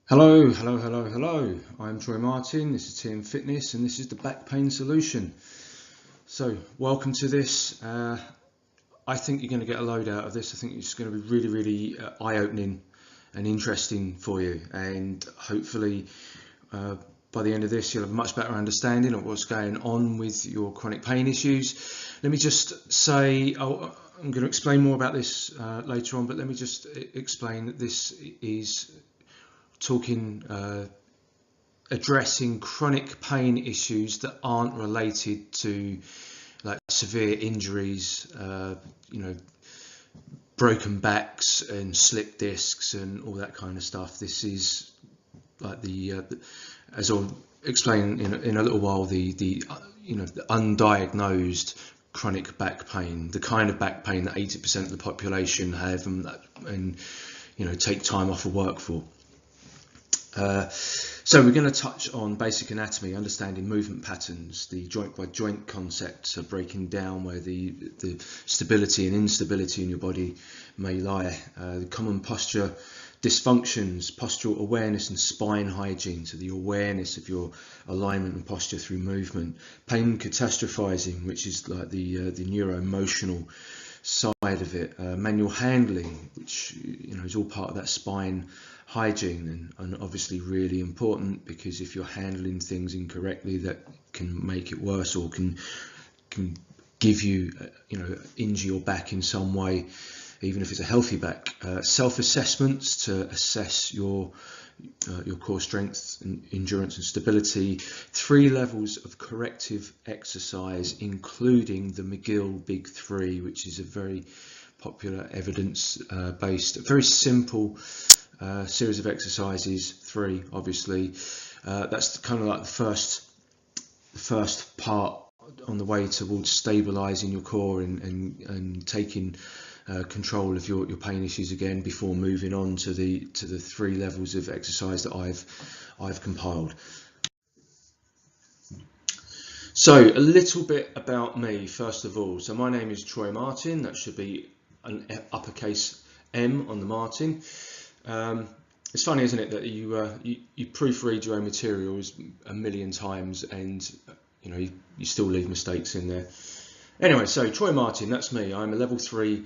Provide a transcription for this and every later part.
Hello. I'm Troy Martin, this is TM Fitness, and this is the back pain solution. So, welcome to this. I think you're going to get a load out of this. I think it's going to be really eye-opening and interesting for you, and hopefully by the end of this you'll have a much better understanding of what's going on with your chronic pain issues. Let me just say, I'm going to explain more about this later on, but let me just explain that this is addressing chronic pain issues that aren't related to like severe injuries, broken backs and slip discs and all that kind of stuff. This is like as I'll explain in a little while, the undiagnosed chronic back pain, the kind of back pain that 80% of the population have and take time off of work for. So we're going to touch on basic anatomy, understanding movement patterns, the joint by joint concept, so breaking down where the stability and instability in your body may lie, the common posture dysfunctions, postural awareness and spine hygiene, so the awareness of your alignment and posture through movement, pain catastrophizing, which is like the neuroemotional side of it, manual handling, which is all part of that spine hygiene, and obviously really important, because if you're handling things incorrectly, that can make it worse or can give you injure your back in some way, even if it's a healthy back. Self-assessments to assess your core strength and endurance and stability. 3 levels of corrective exercise, including the McGill Big 3, which is a very popular evidence based, very simple series of exercises. 3, obviously. That's kind of like the first part on the way towards stabilizing your core and taking control of your pain issues again, before moving on to the 3 levels of exercise that I've compiled. So a little bit about me first of all. So my name is Troy Martin. That should be an uppercase M on the Martin. It's funny, isn't it, that you proofread your own materials a million times and you still leave mistakes in there. Anyway, so Troy Martin, that's me. I'm a level 3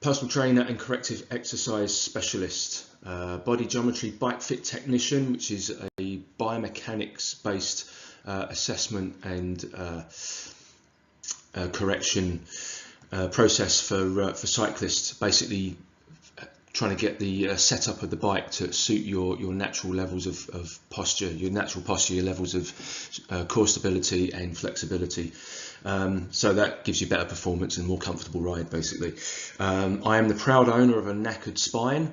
personal trainer and corrective exercise specialist, body geometry bike fit technician, which is a biomechanics based assessment and correction process for cyclists, basically trying to get the setup of the bike to suit your natural levels of posture, your levels of core stability and flexibility. So that gives you better performance and more comfortable ride, basically. I am the proud owner of a knackered spine.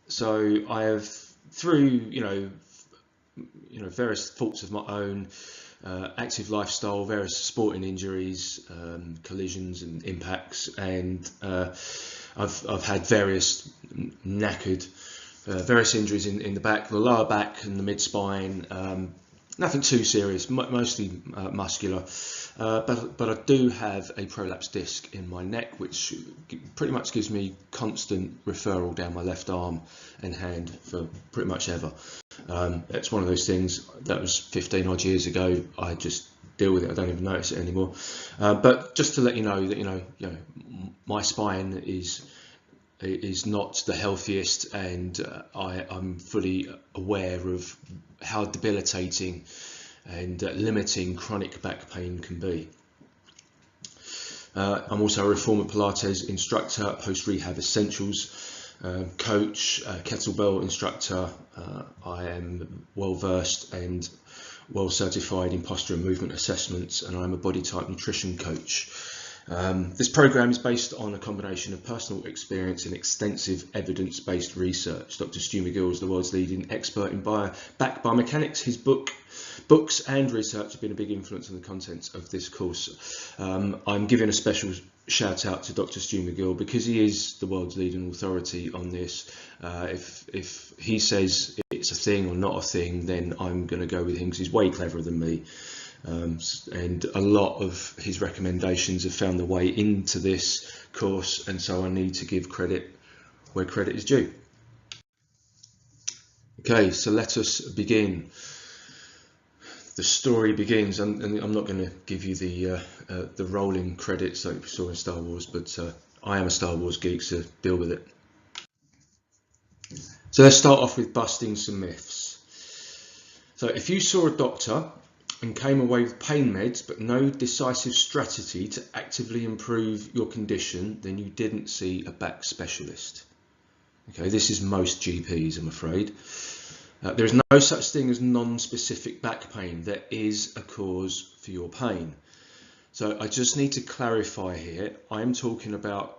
So I have, through various faults of my own, active lifestyle, various sporting injuries, collisions and impacts, and I've had various various injuries in the back, the lower back and the mid spine. Nothing too serious, mostly muscular, but I do have a prolapsed disc in my neck, which pretty much gives me constant referral down my left arm and hand for pretty much ever. It's one of those things that was 15 odd years ago. I just deal with it. I don't even notice it anymore. But just to let you know that my spine is not the healthiest, and I'm fully aware of how debilitating and limiting chronic back pain can be. I'm also a Reformer Pilates instructor, post rehab essentials coach, kettlebell instructor. I am well versed and well certified in posture and movement assessments, and I'm a body type nutrition coach. This program is based on a combination of personal experience and extensive evidence-based research. Dr. Stu McGill is the world's leading expert in back biomechanics. His books and research have been a big influence on the contents of this course. I'm giving a special shout out to Dr. Stu McGill because he is the world's leading authority on this. If he says it's a thing or not a thing, then I'm going to go with him because he's way cleverer than me. And a lot of his recommendations have found their way into this course, and so I need to give credit where credit is due. Okay, so let us begin. The story begins, and I'm not going to give you the rolling credits like we saw in Star Wars, but I am a Star Wars geek, so deal with it. So let's start off with busting some myths. So if you saw a doctor and came away with pain meds but no decisive strategy to actively improve your condition, then you didn't see a back specialist. Okay, this is most GPs, I'm afraid. There is no such thing as non-specific back pain. There is a cause for your pain. So I just need to clarify here, I'm talking about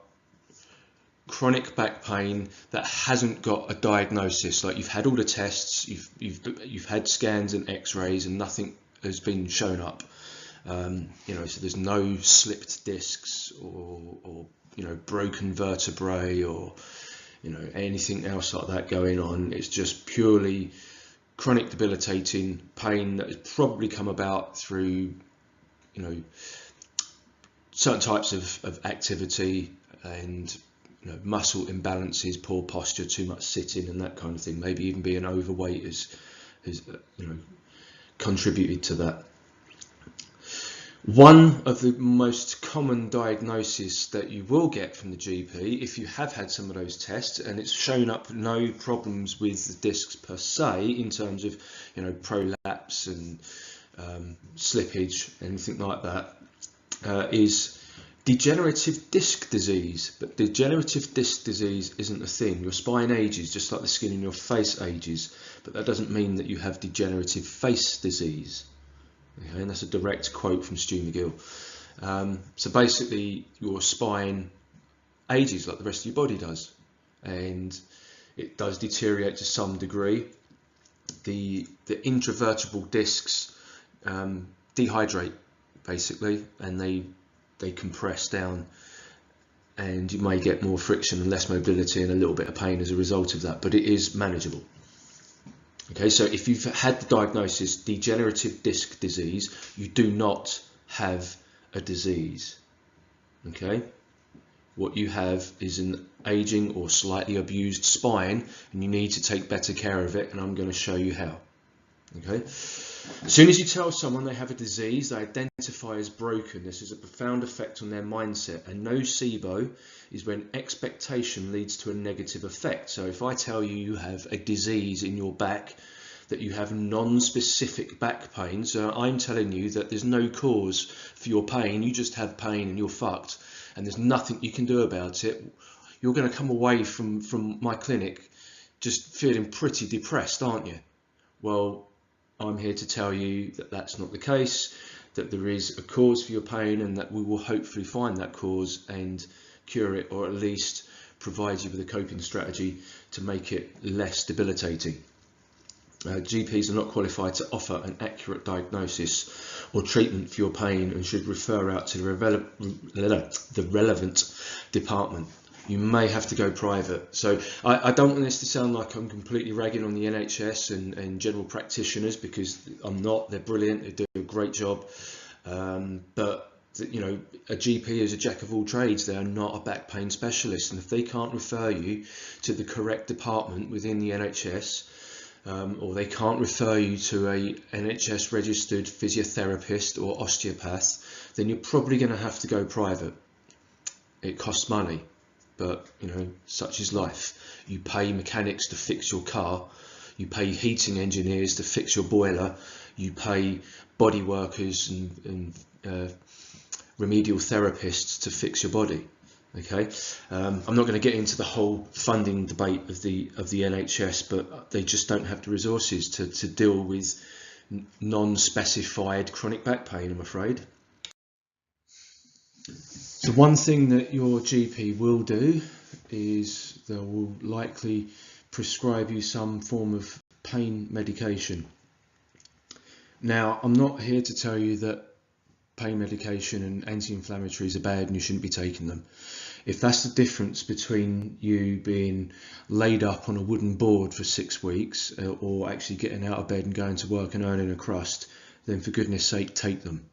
chronic back pain that hasn't got a diagnosis. Like you've had all the tests, you've had scans and x-rays and nothing has been shown up. So there's no slipped discs or broken vertebrae or anything else like that going on. It's just purely chronic debilitating pain that has probably come about through certain types of activity and muscle imbalances, poor posture, too much sitting and that kind of thing. Maybe even being overweight has contributed to that. One of the most common diagnoses that you will get from the GP, if you have had some of those tests and it's shown up no problems with the discs per se in terms of prolapse and slippage, anything like that, is degenerative disc disease. But degenerative disc disease isn't a thing. Your spine ages just like the skin in your face ages, but that doesn't mean that you have degenerative face disease. Okay, and that's a direct quote from Stu McGill. So basically your spine ages like the rest of your body does, and it does deteriorate to some degree. The intravertebral discs dehydrate basically, and they compress down, and you may get more friction and less mobility and a little bit of pain as a result of that, but it is manageable. Okay, so if you've had the diagnosis degenerative disc disease, you do not have a disease. Okay, what you have is an aging or slightly abused spine, and you need to take better care of it, and I'm going to show you how. Okay, as soon as you tell someone they have a disease they identify as broken, this is a profound effect on their mindset. A nocebo is when expectation leads to a negative effect. So if I tell you you have a disease in your back, that you have non-specific back pain, so I'm telling you that there's no cause for your pain, you just have pain and you're fucked and there's nothing you can do about it, you're going to come away from my clinic just feeling pretty depressed, aren't you? Well, I'm here to tell you that that's not the case, that there is a cause for your pain and that we will hopefully find that cause and cure it, or at least provide you with a coping strategy to make it less debilitating. GPs are not qualified to offer an accurate diagnosis or treatment for your pain and should refer out to the relevant department. You may have to go private. So I don't want this to sound like I'm completely ragging on the NHS and general practitioners, because I'm not. They're brilliant, they do a great job, but a GP is a jack of all trades. They are not a back pain specialist, and if they can't refer you to the correct department within the NHS, or they can't refer you to a NHS registered physiotherapist or osteopath, then you're probably going to have to go private. It costs money, but such is life. You pay mechanics to fix your car, you pay heating engineers to fix your boiler, you pay body workers and remedial therapists to fix your body. Okay, I'm not going to get into the whole funding debate of the NHS, but they just don't have the resources to deal with non-specified chronic back pain, I'm afraid. So one thing that your GP will do is they will likely prescribe you some form of pain medication. Now, I'm not here to tell you that pain medication and anti-inflammatories are bad and you shouldn't be taking them. If that's the difference between you being laid up on a wooden board for 6 weeks or actually getting out of bed and going to work and earning a crust, then for goodness sake, take them.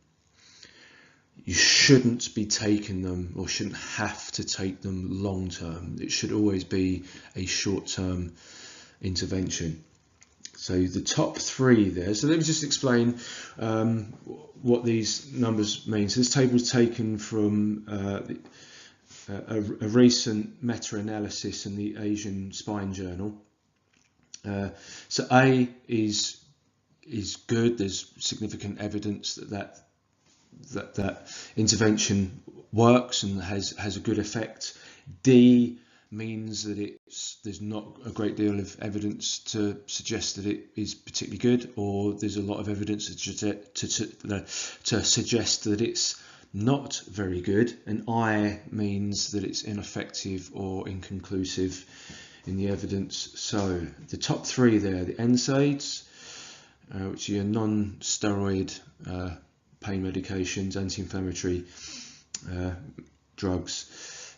You shouldn't be taking them, or shouldn't have to take them long term. It should always be a short term intervention. So the top three there. So let me just explain what these numbers mean. So this table is taken from a recent meta-analysis in the Asian Spine Journal. So A is good. There's significant evidence that intervention works and has a good effect. D means that there's not a great deal of evidence to suggest that it is particularly good, or there's a lot of evidence to suggest that it's not very good. And I means that it's ineffective or inconclusive in the evidence. So the top three there, the NSAIDs, which are non-steroid pain medications, anti-inflammatory drugs,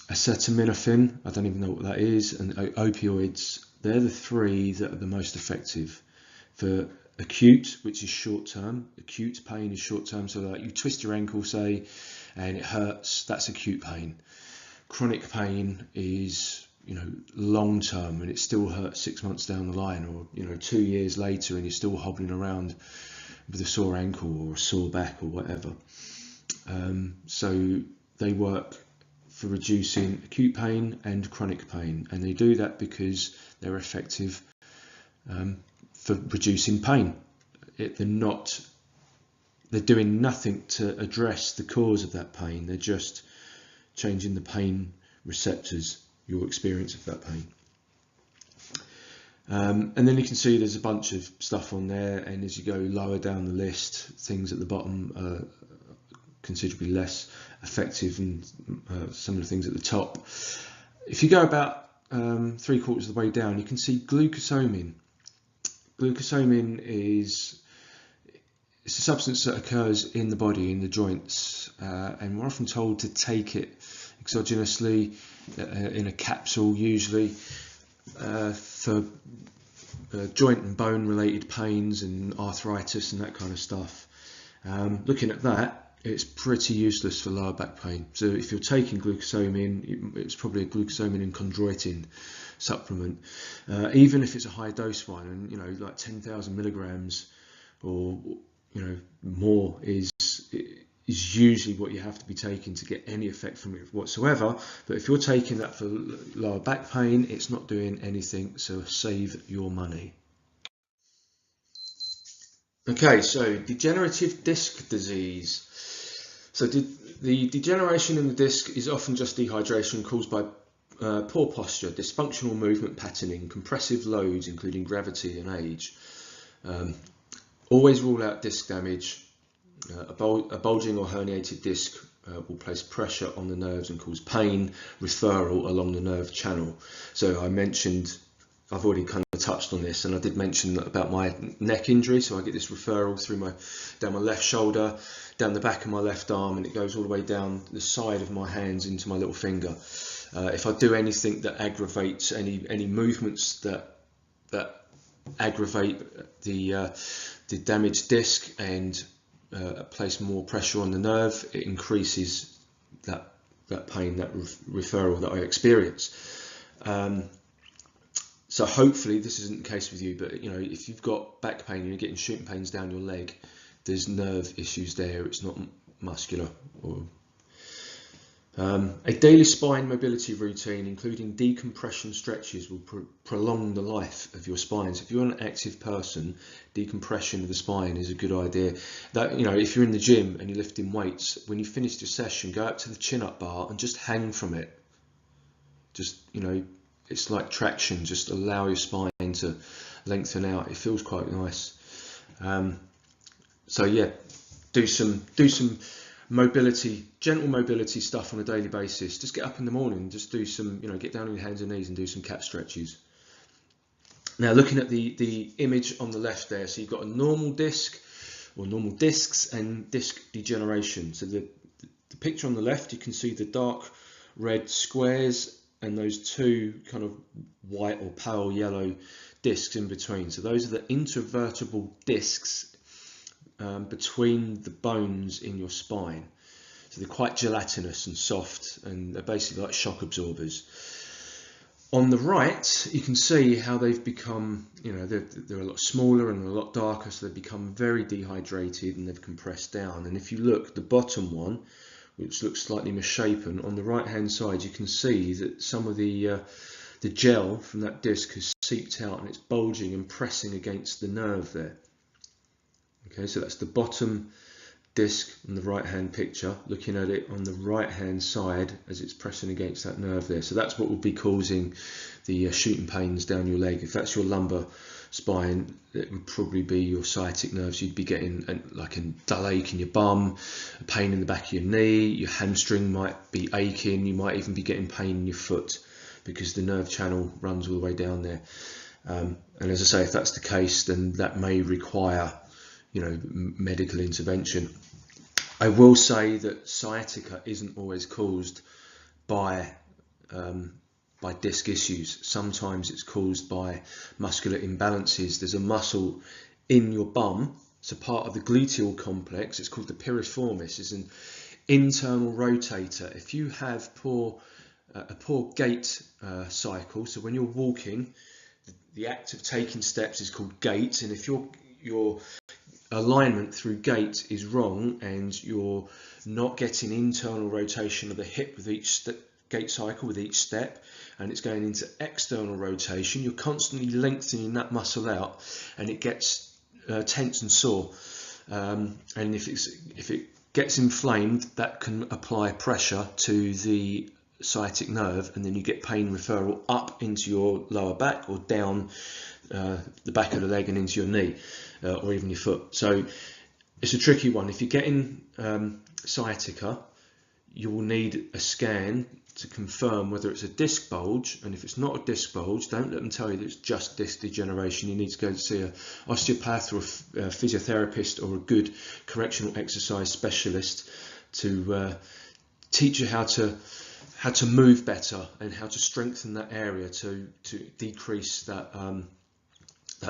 acetaminophen, I don't even know what that is, and opioids. They're the three that are the most effective for acute, which is short term. Acute pain is short term, so like you twist your ankle, say, and it hurts, that's acute pain. Chronic pain is, long term, and it still hurts 6 months down the line, or 2 years later, and you're still hobbling around with a sore ankle or a sore back or whatever. So they work for reducing acute pain and chronic pain, and they do that because they're effective for reducing pain. They're doing nothing to address the cause of that pain. They're just changing the pain receptors, your experience of that pain. And then you can see there's a bunch of stuff on there, and as you go lower down the list, things at the bottom are considerably less effective than some of the things at the top. If you go about 3/4 of the way down, you can see glucosamine. Glucosamine is a substance that occurs in the body, in the joints, and we're often told to take it exogenously in a capsule, usually for joint and bone related pains and arthritis and that kind of stuff. Looking at that, it's pretty useless for lower back pain. So if you're taking glucosamine, it's probably a glucosamine and chondroitin supplement. Even if it's a high dose one, and like 10,000 milligrams or more is usually what you have to be taking to get any effect from it whatsoever. But if you're taking that for lower back pain, it's not doing anything, so save your money. Okay, so degenerative disc disease. So the degeneration in the disc is often just dehydration caused by poor posture, dysfunctional movement patterning, compressive loads including gravity and age. Always rule out disc damage. A bulging or herniated disc will place pressure on the nerves and cause pain, referral along the nerve channel. So I've already kind of touched on this, and I did mention about my neck injury. So I get this referral down my left shoulder, down the back of my left arm, and it goes all the way down the side of my hands into my little finger. If I do anything that aggravates any movements that aggravate the damaged disc and place more pressure on the nerve, it increases that pain, that referral that I experience. So hopefully this isn't the case with you, but if you've got back pain and you're getting shooting pains down your leg, there's nerve issues there. It's not muscular. A daily spine mobility routine, including decompression stretches, will prolong the life of your spine. So if you're an active person, decompression of the spine is a good idea. That if you're in the gym and you're lifting weights, when you finish your session, go up to the chin-up bar and just hang from it. Just it's like traction. Just allow your spine to lengthen out. It feels quite nice. So yeah, do some mobility, gentle mobility stuff on a daily basis. Just get up in the morning, just do some, get down on your hands and knees and do some cat stretches. Now looking at the image on the left there, so you've got a normal disc or normal discs and disc degeneration. So the picture on the left, you can see the dark red squares and those two kind of white or pale yellow discs in between. So those are the intervertebral discs between the bones in your spine. So they're quite gelatinous and soft, and they're basically like shock absorbers. On the right, you can see how they've become, they're a lot smaller and a lot darker, so they've become very dehydrated and they've compressed down. And if you look, the bottom one, which looks slightly misshapen, on the right hand side you can see that some of the gel from that disc has seeped out and it's bulging and pressing against the nerve there. Okay, so that's the bottom disc in the right hand picture, looking at it on the right hand side as it's pressing against that nerve there. So that's what will be causing the shooting pains down your leg. If that's your lumbar spine, it would probably be your sciatic nerves. You'd be getting like a dull ache in your bum, a pain in the back of your knee, your hamstring might be aching, you might even be getting pain in your foot because the nerve channel runs all the way down there. And as I say, if that's the case, then that may require medical intervention. I will say that sciatica isn't always caused by disc issues. Sometimes it's caused by muscular imbalances. There's a muscle in your bum, it's a part of the gluteal complex, it's called the piriformis. It's an internal rotator. If you have a poor gait cycle, so when you're walking, the act of taking steps is called gait, and if your alignment through gait is wrong and you're not getting internal rotation of the hip with each gait cycle with each step, and it's going into external rotation, you're constantly lengthening that muscle out and it gets tense and sore, and if it gets inflamed, that can apply pressure to the sciatic nerve, and then you get pain referral up into your lower back or down the back of the leg and into your knee or even your foot. So it's a tricky one. If you're getting sciatica, you will need a scan to confirm whether it's a disc bulge, and if it's not a disc bulge, don't let them tell you that it's just disc degeneration. You need to go to see an osteopath or a physiotherapist or a good correctional exercise specialist to teach you how to move better and how to strengthen that area to decrease that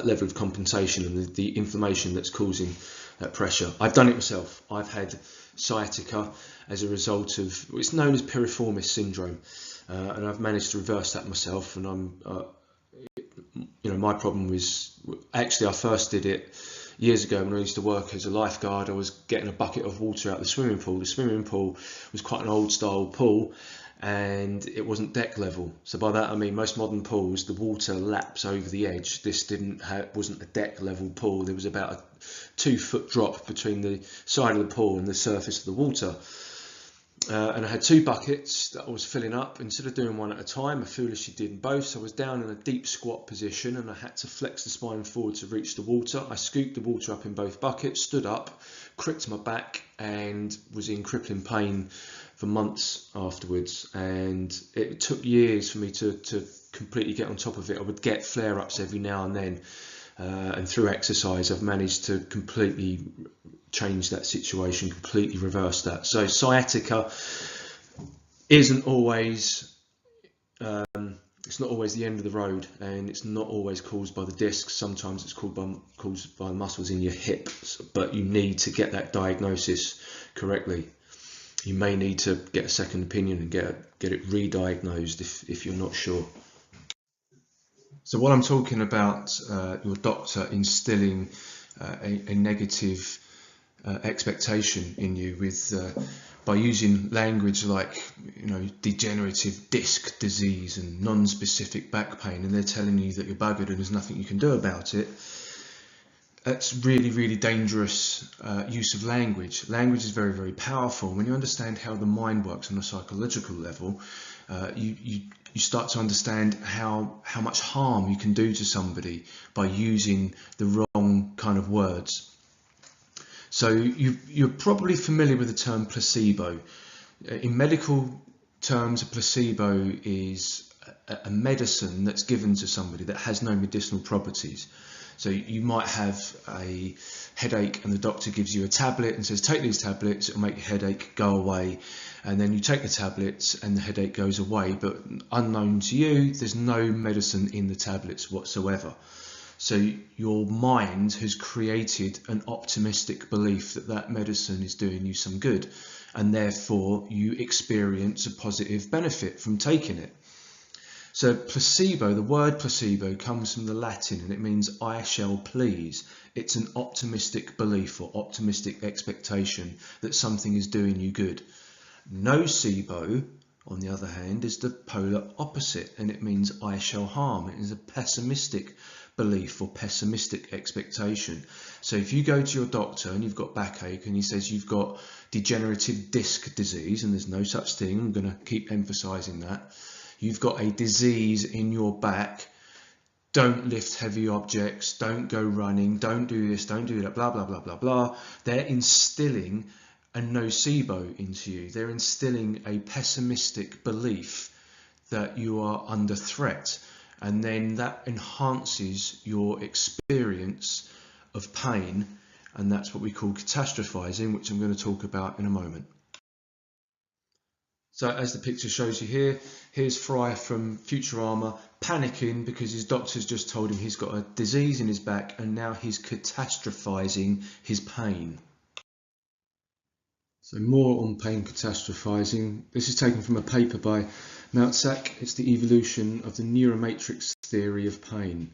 level of compensation and the inflammation that's causing that pressure. I've done it myself. I've had sciatica as a result of, it's known as piriformis syndrome, and I've managed to reverse that myself. And I'm, my problem was, actually I first did it years ago when I used to work as a lifeguard. I was getting a bucket of water out the swimming pool. The swimming pool was quite an old style pool, and it wasn't deck level. So by that I mean most modern pools, the water laps over the edge. This wasn't a deck level pool. There was about a 2-foot drop between the side of the pool and the surface of the water. And I had 2 buckets that I was filling up. Instead of doing one at a time, I foolishly did both. So I was down in a deep squat position and I had to flex the spine forward to reach the water. I scooped the water up in both buckets, stood up, cricked my back, and was in crippling pain for months afterwards. And it took years for me to completely get on top of it. I would get flare-ups every now and then, and through exercise I've managed to completely change that situation, completely reverse that. So sciatica isn't always it's not always the end of the road, and it's not always caused by the discs. Sometimes it's caused by muscles in your hips, but you need to get that diagnosis correctly. You may need to get a second opinion and get it re-diagnosed if you're not sure. So what I'm talking about, your doctor instilling a negative expectation in you by using language like degenerative disc disease and non-specific back pain, and they're telling you that you're buggered and there's nothing you can do about it. That's really, really dangerous use of language. Language is very, very powerful. When you understand how the mind works on a psychological level, you start to understand how much harm you can do to somebody by using the wrong kind of words. So you're probably familiar with the term placebo. In medical terms, a placebo is a medicine that's given to somebody that has no medicinal properties. So you might have a headache and the doctor gives you a tablet and says, take these tablets, it'll make your headache go away. And then you take the tablets and the headache goes away. But unknown to you, there's no medicine in the tablets whatsoever. So your mind has created an optimistic belief that that medicine is doing you some good, and therefore you experience a positive benefit from taking it. So placebo, the word placebo comes from the Latin and it means I shall please. It's an optimistic belief or optimistic expectation that something is doing you good. Nocebo, on the other hand, is the polar opposite and it means I shall harm. It is a pessimistic belief or pessimistic expectation. So if you go to your doctor and you've got backache and he says you've got degenerative disc disease, and there's no such thing, I'm going to keep emphasizing that, you've got a disease in your back, don't lift heavy objects, don't go running, don't do this, don't do that, blah, blah, blah, blah, blah. They're instilling a nocebo into you. They're instilling a pessimistic belief that you are under threat. And then that enhances your experience of pain. And that's what we call catastrophizing, which I'm going to talk about in a moment. So as the picture shows you here, here's Fry from Futurama panicking because his doctor's just told him he's got a disease in his back and now he's catastrophizing his pain. So more on pain catastrophizing. This is taken from a paper by Moutsak. It's the evolution of the neuromatrix theory of pain.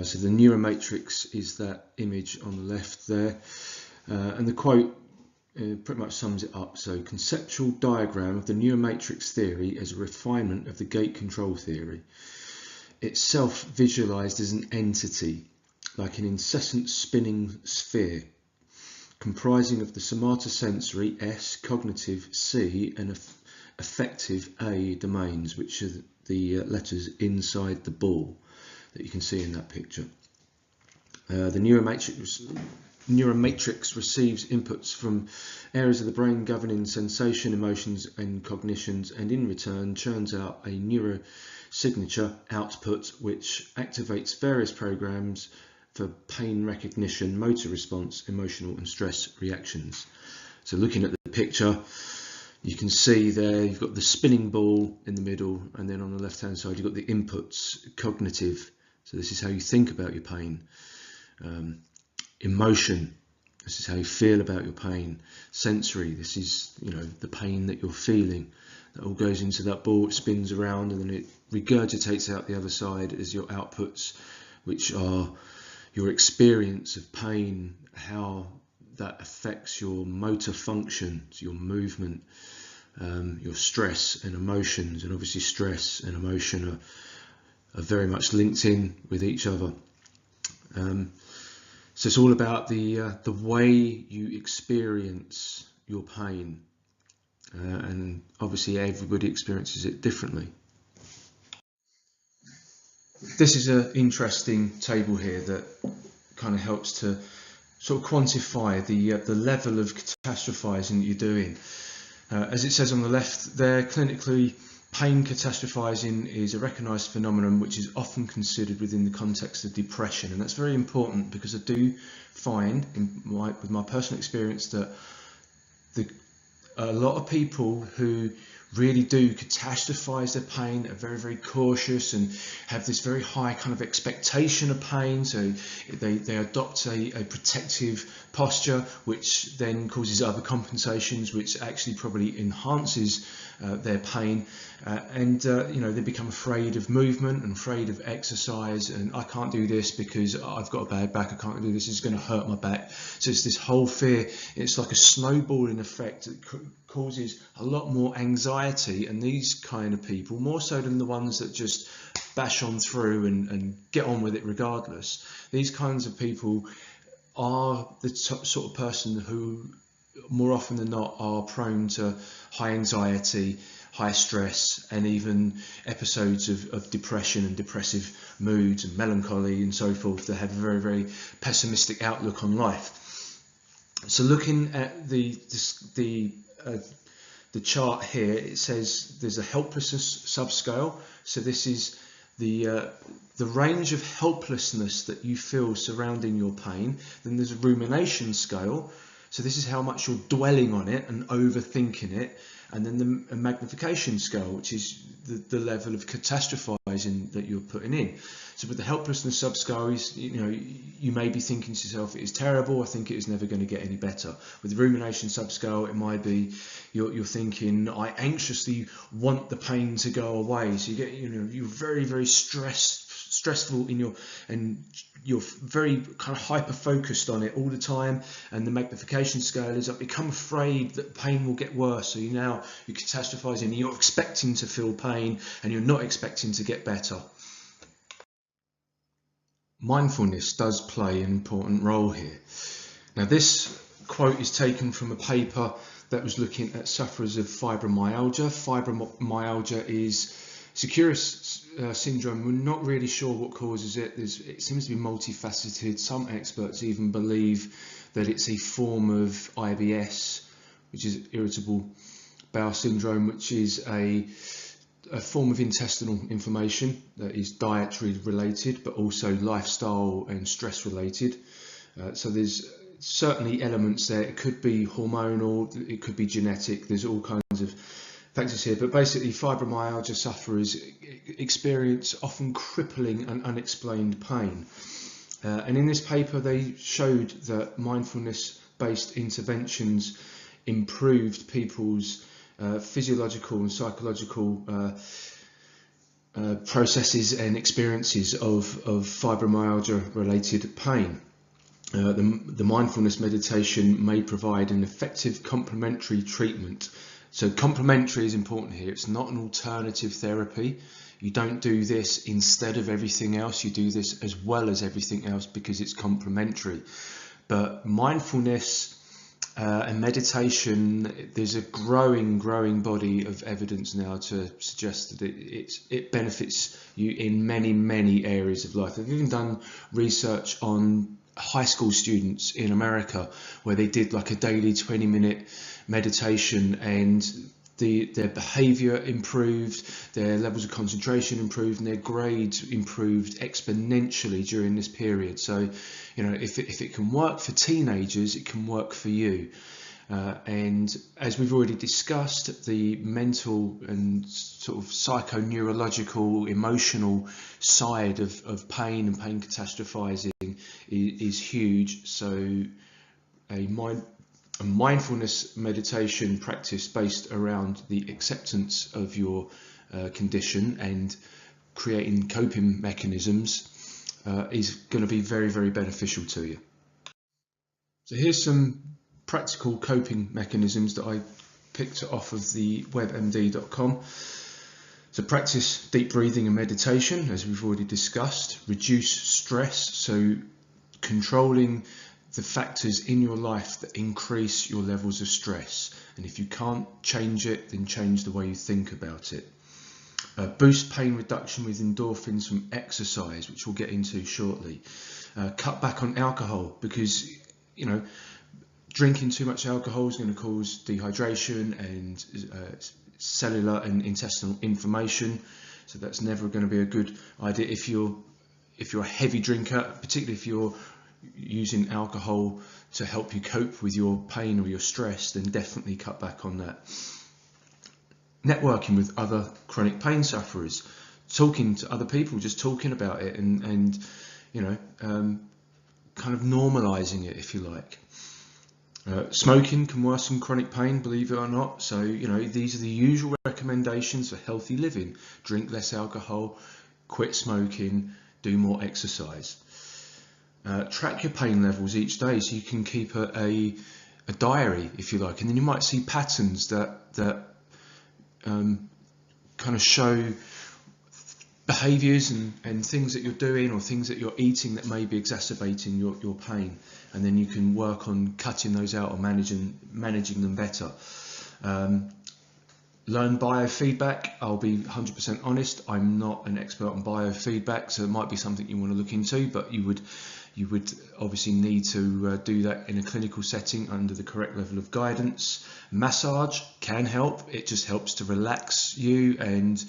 So the neuromatrix is that image on the left there. And the quote pretty much sums it up. So conceptual diagram of the neuromatrix theory as a refinement of the gate control theory. Itself visualized as an entity, like an incessant spinning sphere, comprising of the somatosensory S, cognitive C, and affective A domains, which are the letters inside the ball that you can see in that picture. The neuromatrix receives inputs from areas of the brain governing sensation, emotions and cognitions, and in return churns out a neurosignature output which activates various programs for pain recognition, motor response, emotional and stress reactions. So looking at the picture, you can see there you've got the spinning ball in the middle, and then on the left hand side you've got the inputs, cognitive, so this is how you think about your pain. Emotion, this is how you feel about your pain. Sensory, this is, you know, the pain that you're feeling. That all goes into that ball, it spins around and then it regurgitates out the other side as your outputs, which are your experience of pain, how that affects your motor functions, your movement, your stress and emotions. And obviously stress and emotion are very much linked in with each other. So it's all about the way you experience your pain, and obviously everybody experiences it differently. This is an interesting table here that kind of helps to sort of quantify the level of catastrophizing that you're doing. As it says on the left there, clinically, pain catastrophizing is a recognised phenomenon which is often considered within the context of depression, and that's very important because I do find, with my personal experience, that a lot of people who really do catastrophize their pain are very, very cautious and have this very high kind of expectation of pain, so they adopt a protective posture, which then causes other compensations, which actually probably enhances their pain, and you know, they become afraid of movement and afraid of exercise, and I can't do this because I've got a bad back, I can't do this, it's going to hurt my back. So it's this whole fear, it's like a snowballing effect that causes a lot more anxiety, and these kind of people, more so than the ones that just bash on through and get on with it regardless, these kinds of people are the sort of person who more often than not are prone to high anxiety, high stress, and even episodes of depression and depressive moods and melancholy and so forth, that have a very, very pessimistic outlook on life. So looking at the chart here, it says there's a helplessness subscale. So this is the range of helplessness that you feel surrounding your pain. Then there's a rumination scale. So this is how much you're dwelling on it and overthinking it. And then the magnification scale, which is the level of catastrophizing that you're putting in. So with the helplessness subscale, you may be thinking to yourself, it is terrible, I think it is never going to get any better. With the rumination subscale, it might be you're thinking, I anxiously want the pain to go away. So you get, you're very, very stressful and you're very kind of hyper focused on it all the time, and the magnification scale is up. Become afraid that pain will get worse, so you're catastrophizing, you're expecting to feel pain and you're not expecting to get better. Mindfulness does play an important role here. Now this quote is taken from a paper that was looking at sufferers of fibromyalgia. Fibromyalgia is Seqirus syndrome. We're not really sure what causes it. It seems to be multifaceted. Some experts even believe that it's a form of IBS, which is irritable bowel syndrome, which is a form of intestinal inflammation that is dietary related, but also lifestyle and stress related. So there's certainly elements there. It could be hormonal, it could be genetic. There's all kinds of factors here, but basically fibromyalgia sufferers experience often crippling and unexplained pain. And in this paper they showed that mindfulness-based interventions improved people's physiological and psychological processes and experiences of fibromyalgia related pain. The mindfulness meditation may provide an effective complementary treatment. So complementary is important here. It's not an alternative therapy. You don't do this instead of everything else. You do this as well as everything else because it's complementary. But mindfulness and meditation, there's a growing body of evidence now to suggest that it benefits you in many areas of life. They've even done research on high school students in America where they did like a daily 20-minute meditation, and their behavior improved, their levels of concentration improved, and their grades improved exponentially during this period. So if it can work for teenagers, it can work for you. And as we've already discussed, the mental and sort of psychoneurological, emotional side of pain and pain catastrophizing is huge. So a mindfulness meditation practice based around the acceptance of your condition and creating coping mechanisms is going to be very beneficial to you. So here's some practical coping mechanisms that I picked off of the webmd.com. So practice deep breathing and meditation, as we've already discussed. Reduce stress, so controlling the factors in your life that increase your levels of stress. And if you can't change it, then change the way you think about it. Boost pain reduction with endorphins from exercise, which we'll get into shortly. Cut back on alcohol, because drinking too much alcohol is going to cause dehydration and cellular and intestinal inflammation. So that's never going to be a good idea. If you're a heavy drinker, particularly if you're using alcohol to help you cope with your pain or your stress, then definitely cut back on that. Networking with other chronic pain sufferers, talking to other people, just talking about it and kind of normalizing it, if you like. Smoking can worsen chronic pain, believe it or not. So these are the usual recommendations for healthy living. Drink less alcohol, quit smoking, do more exercise. Track your pain levels each day, so you can keep a diary, if you like, and then you might see patterns that kind of show behaviours and things that you're doing or things that you're eating that may be exacerbating your pain, and then you can work on cutting those out or managing them better. Learn biofeedback. I'll be 100% honest, I'm not an expert on biofeedback, so it might be something you want to look into, but you would obviously need to do that in a clinical setting under the correct level of guidance. Massage can help. It just helps to relax you, and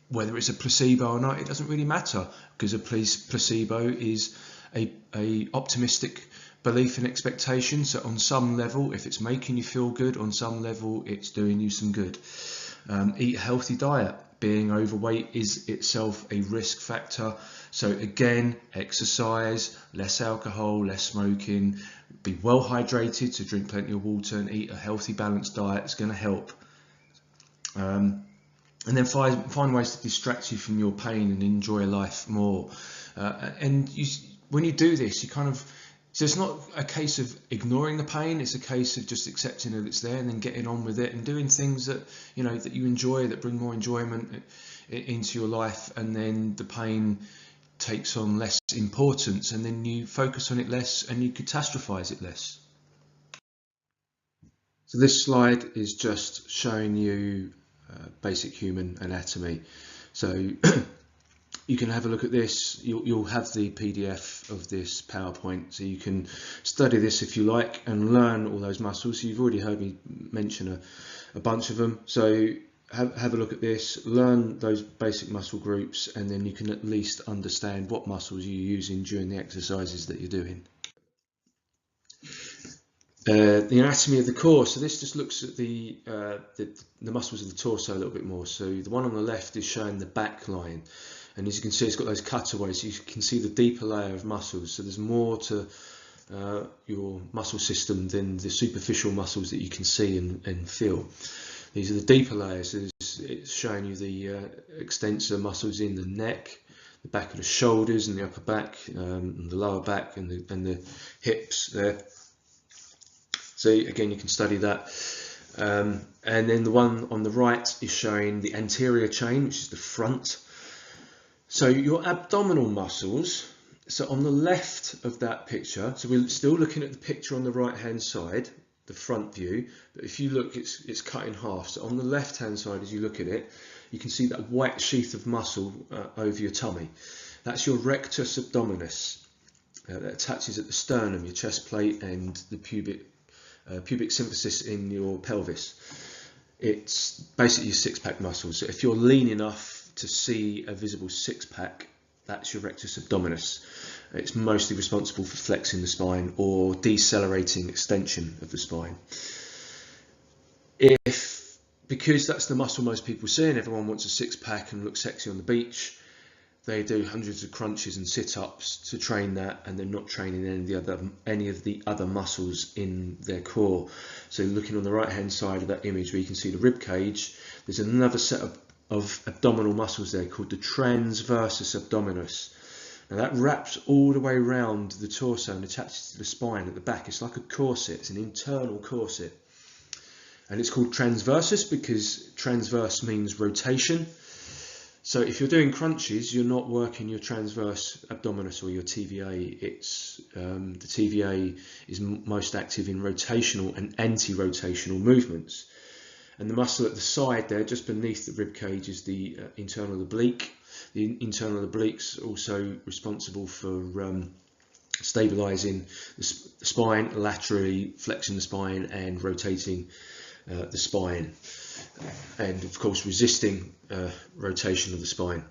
whether it's a placebo or not, it doesn't really matter, because a placebo is a optimistic belief and expectation. So on some level, if it's making you feel good, on some level it's doing you some good. Eat a healthy diet. Being overweight is itself a risk factor. So again, exercise, less alcohol, less smoking, be well hydrated, so drink plenty of water and eat a healthy balanced diet. It's going to help. And then find ways to distract you from your pain and enjoy life more. When you do this, so it's not a case of ignoring the pain, it's a case of just accepting that it's there and then getting on with it and doing things that you enjoy, that bring more enjoyment into your life, and then the pain takes on less importance, and then you focus on it less and you catastrophize it less. So this slide is just showing you basic human anatomy. So you can have a look at this. You'll have the PDF of this PowerPoint, so you can study this if you like and learn all those muscles. So you've already heard me mention a bunch of them. So have a look at this, learn those basic muscle groups, and then you can at least understand what muscles you're using during the exercises that you're doing. The anatomy of the core. So this just looks at the muscles of the torso a little bit more. So the one on the left is showing the back line. And as you can see, it's got those cutaways, so you can see the deeper layer of muscles. So there's more to your muscle system than the superficial muscles that you can see and feel. These are the deeper layers. It's showing you the extensor muscles in the neck, the back of the shoulders and the upper back, and the lower back and the hips there. So again, you can study that. And then the one on the right is showing the anterior chain, which is the front. So your abdominal muscles, so on the left of that picture, so we're still looking at the picture on the right hand side, the front view, but if you look, it's cut in half. So on the left hand side, as you look at it, you can see that white sheath of muscle over your tummy. That's your rectus abdominis. That attaches at the sternum, your chest plate, and the pubic symphysis in your pelvis. It's basically your six-pack muscles. So if you're lean enough to see a visible six-pack, that's your rectus abdominis. It's mostly responsible for flexing the spine or decelerating extension of the spine. Because that's the muscle most people see and everyone wants a six-pack and look sexy on the beach, they do hundreds of crunches and sit-ups to train that, and they're not training any of the other muscles in their core. So looking on the right-hand side of that image where you can see the rib cage, there's another set of abdominal muscles there called the transversus abdominis. Now that wraps all the way around the torso and attaches to the spine at the back. It's like a corset, it's an internal corset. And it's called transversus because transverse means rotation. So if you're doing crunches, you're not working your transverse abdominis or your TVA. It's the TVA is most active in rotational and anti-rotational movements. And the muscle at the side there, just beneath the rib cage, is the internal oblique. The internal oblique's also responsible for stabilizing the spine, laterally flexing the spine and rotating the spine, and of course resisting rotation of the spine.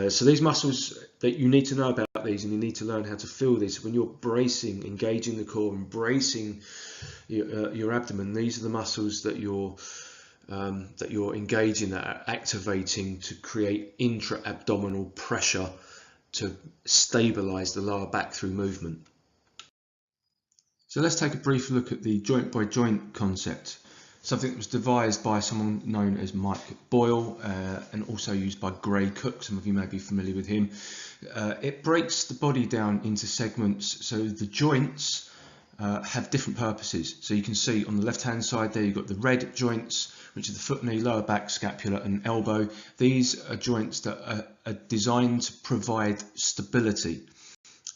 So these muscles, that you need to know about these, and you need to learn how to feel these. When you're bracing, engaging the core and bracing your abdomen, these are the muscles that you're engaging, that are activating to create intra-abdominal pressure to stabilize the lower back through movement. So let's take a brief look at the joint by joint concept, something that was devised by someone known as Mike Boyle and also used by Gray Cook. Some of you may be familiar with him. It breaks the body down into segments, so the joints have different purposes. So you can see on the left hand side there, you've got the red joints, which are the foot, knee, lower back, scapula and elbow. These are joints that are designed to provide stability.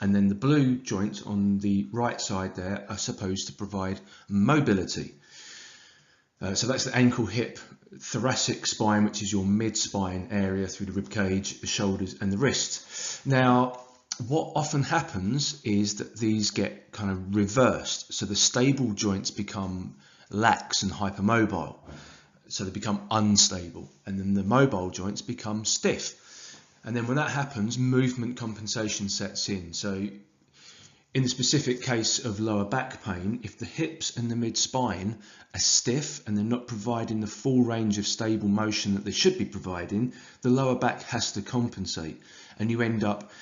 And then the blue joints on the right side there are supposed to provide mobility. So that's the ankle, hip, thoracic spine, which is your mid-spine area through the rib cage, the shoulders and the wrist. Now, what often happens is that these get kind of reversed. So the stable joints become lax and hypermobile. So they become unstable. And then the mobile joints become stiff. And then when that happens, movement compensation sets in. So In the specific case of lower back pain, if the hips and the mid-spine are stiff and they're not providing the full range of stable motion that they should be providing, the lower back has to compensate, and you end up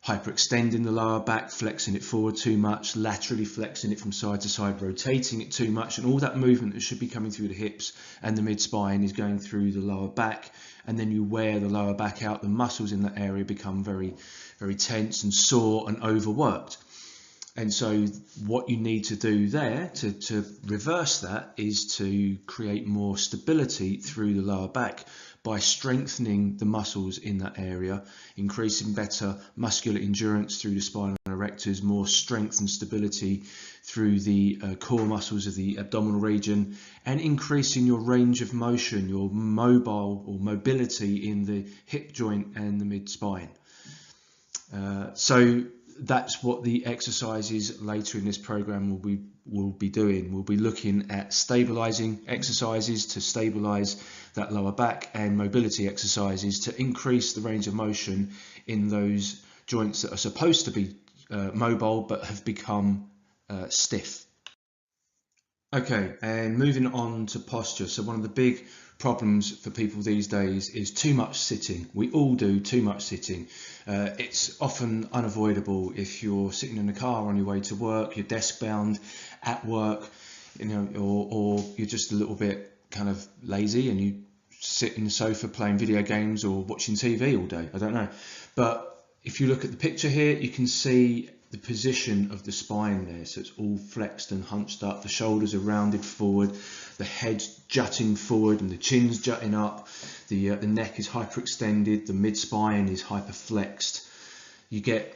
hyperextending the lower back, flexing it forward too much, laterally flexing it from side to side, rotating it too much, and all that movement that should be coming through the hips and the mid-spine is going through the lower back, and then you wear the lower back out. The muscles in that area become very, very tense and sore and overworked. And so what you need to do there to reverse that is to create more stability through the lower back by strengthening the muscles in that area, increasing better muscular endurance through the spinal erectors, more strength and stability through the core muscles of the abdominal region, and increasing your range of motion, your mobile or mobility in the hip joint and the mid-spine. So that's what the exercises later in this program will be doing. We'll be looking at stabilizing exercises to stabilize that lower back, and mobility exercises to increase the range of motion in those joints that are supposed to be mobile but have become stiff. Okay, and moving on to posture. So one of the big problems for people these days is too much sitting. We all do too much sitting. It's often unavoidable if you're sitting in a car on your way to work, you're desk bound at work, you know, or you're just a little bit kind of lazy and you sit in the sofa playing video games or watching TV all day. I don't know. But if you look at the picture here, you can see the position of the spine there. So it's all flexed and hunched up. The shoulders are rounded forward, the head's jutting forward and the chin's jutting up. The neck is hyperextended, the mid-spine is hyperflexed. You get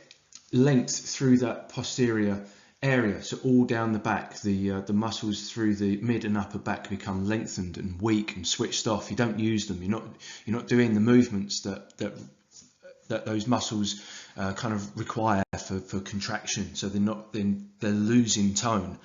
length through that posterior area, so all down the back. The muscles through the mid and upper back become lengthened and weak and switched off. You don't use them. You're not doing the movements that those muscles kind of require for contraction. So they're losing tone.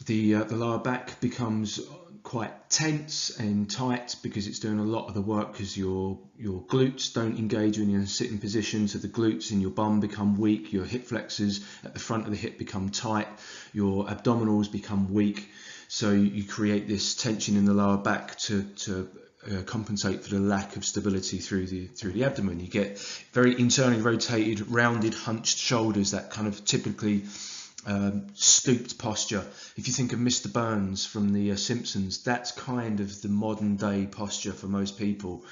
The lower back becomes quite tense and tight because it's doing a lot of the work, because your glutes don't engage when you're in a sitting position, so the glutes in your bum become weak, your hip flexors at the front of the hip become tight, your abdominals become weak, so you create this tension in the lower back to compensate for the lack of stability through the abdomen. You get very internally rotated, rounded, hunched shoulders, that kind of typically stooped posture. If you think of Mr. Burns from the Simpsons, that's kind of the modern day posture for most people.